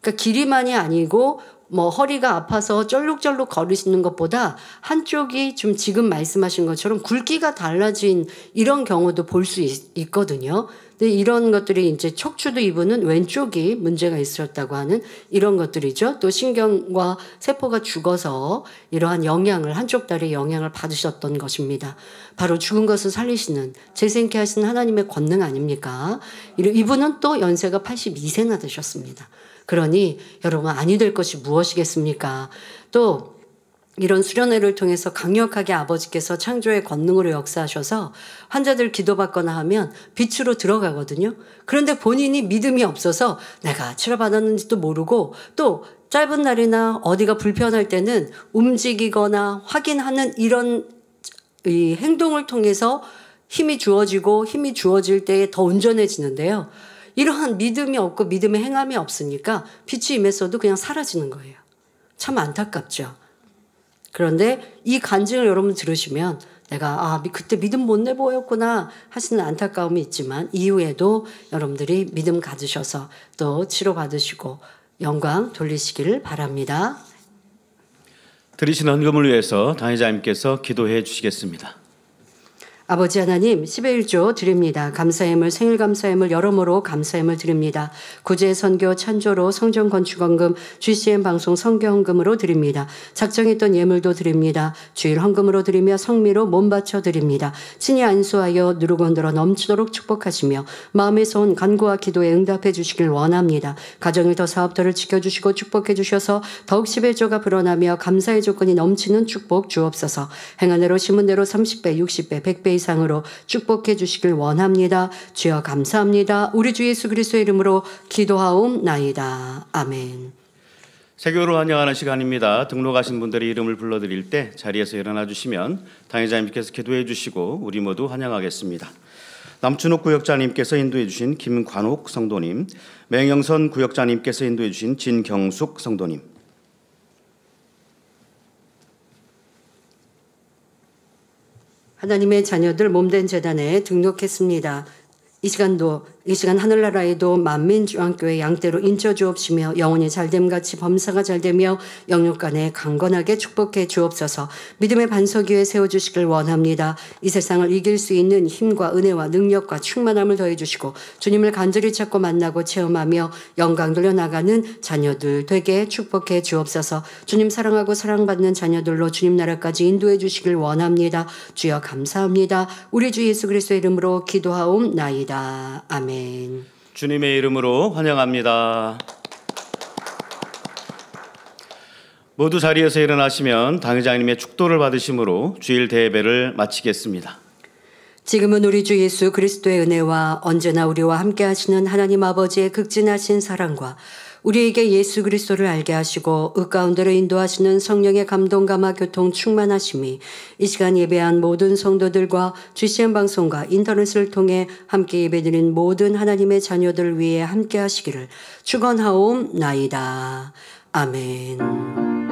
그러니까 길이만이 아니고 뭐 허리가 아파서 쩔룩쩔룩 걸으시는 것보다 한쪽이 좀 지금 말씀하신 것처럼 굵기가 달라진 이런 경우도 볼 수 있거든요. 근데 이런 것들이 이제 척추도 이분은 왼쪽이 문제가 있으셨다고 하는 이런 것들이죠. 또 신경과 세포가 죽어서 이러한 영향을 한쪽 다리에 영향을 받으셨던 것입니다. 바로 죽은 것을 살리시는 재생케 하시는 하나님의 권능 아닙니까? 이분은 또 연세가 82세나 되셨습니다. 그러니 여러분 아니 될 것이 무엇이겠습니까? 또 이런 수련회를 통해서 강력하게 아버지께서 창조의 권능으로 역사하셔서 환자들 기도받거나 하면 빛으로 들어가거든요. 그런데 본인이 믿음이 없어서 내가 치료받았는지도 모르고 또 짧은 날이나 어디가 불편할 때는 움직이거나 확인하는 이런 이 행동을 통해서 힘이 주어질 때에 더 온전해지는데요. 이러한 믿음이 없고 믿음의 행함이 없으니까 빛이 임했어도 그냥 사라지는 거예요. 참 안타깝죠. 그런데 이 간증을 여러분 들으시면 내가 그때 믿음 못 내보였구나 하시는 안타까움이 있지만 이후에도 여러분들이 믿음 가지셔서 또 치료받으시고 영광 돌리시기를 바랍니다. 드리신 헌금을 위해서 당회자님께서 기도해 주시겠습니다. 아버지 하나님 11조 드립니다. 감사함을 생일 감사함을 여러모로 감사함을 드립니다. 구제 선교 찬조로 성전 건축헌금 GCN 방송 선교헌금으로 드립니다. 작정했던 예물도 드립니다. 주일 헌금으로 드리며 성미로 몸 바쳐 드립니다. 친히 안수하여 누르고 흔들어 넘치도록 축복하시며 마음에서 온 간구와 기도에 응답해 주시길 원합니다. 가정을 더 사업터를 지켜주시고 축복해 주셔서 더욱 11조가 불어나며 감사의 조건이 넘치는 축복 주옵소서. 행한 대로 심은 대로 30배 60배 100배 이상으로 축복해 주시길 원합니다. 주여 감사합니다. 우리 주 예수 그리스도의 이름으로 기도하옵나이다. 아멘. 세교로 환영하는 시간입니다. 등록하신 분들의 이름을 불러드릴 때 자리에서 일어나 주시면 당회자님께서 기도해 주시고 우리 모두 환영하겠습니다. 남춘옥 구역자님께서 인도해 주신 김관옥 성도님, 맹영선 구역자님께서 인도해 주신 진경숙 성도님, 하나님의 자녀들 몸된 재단에 등록했습니다. 이 시간 하늘나라에도 만민중앙교회 양떼로 인쳐 주옵시며 영혼이 잘됨같이 범사가 잘되며 영육간에 강건하게 축복해 주옵소서. 믿음의 반석 위에 세워주시길 원합니다. 이 세상을 이길 수 있는 힘과 은혜와 능력과 충만함을 더해주시고 주님을 간절히 찾고 만나고 체험하며 영광 돌려나가는 자녀들 되게 축복해 주옵소서. 주님 사랑하고 사랑받는 자녀들로 주님 나라까지 인도해 주시길 원합니다. 주여 감사합니다. 우리 주 예수 그리스도의 이름으로 기도하옵나이다. 아멘. 주님의 이름으로 환영합니다. 모두 자리에서 일어나시면 당회장님의 축도를 받으심으로 주일 대예배를 마치겠습니다. 지금은 우리 주 예수 그리스도의 은혜와 언제나 우리와 함께 하시는 하나님 아버지의 극진하신 사랑과 우리에게 예수 그리스도를 알게 하시고 의 가운데로 인도하시는 성령의 감동 감화 교통 충만하심이 이 시간 예배한 모든 성도들과 GCN 방송과 인터넷을 통해 함께 예배드린 모든 하나님의 자녀들 위해 함께 하시기를 축원하옵나이다. 아멘.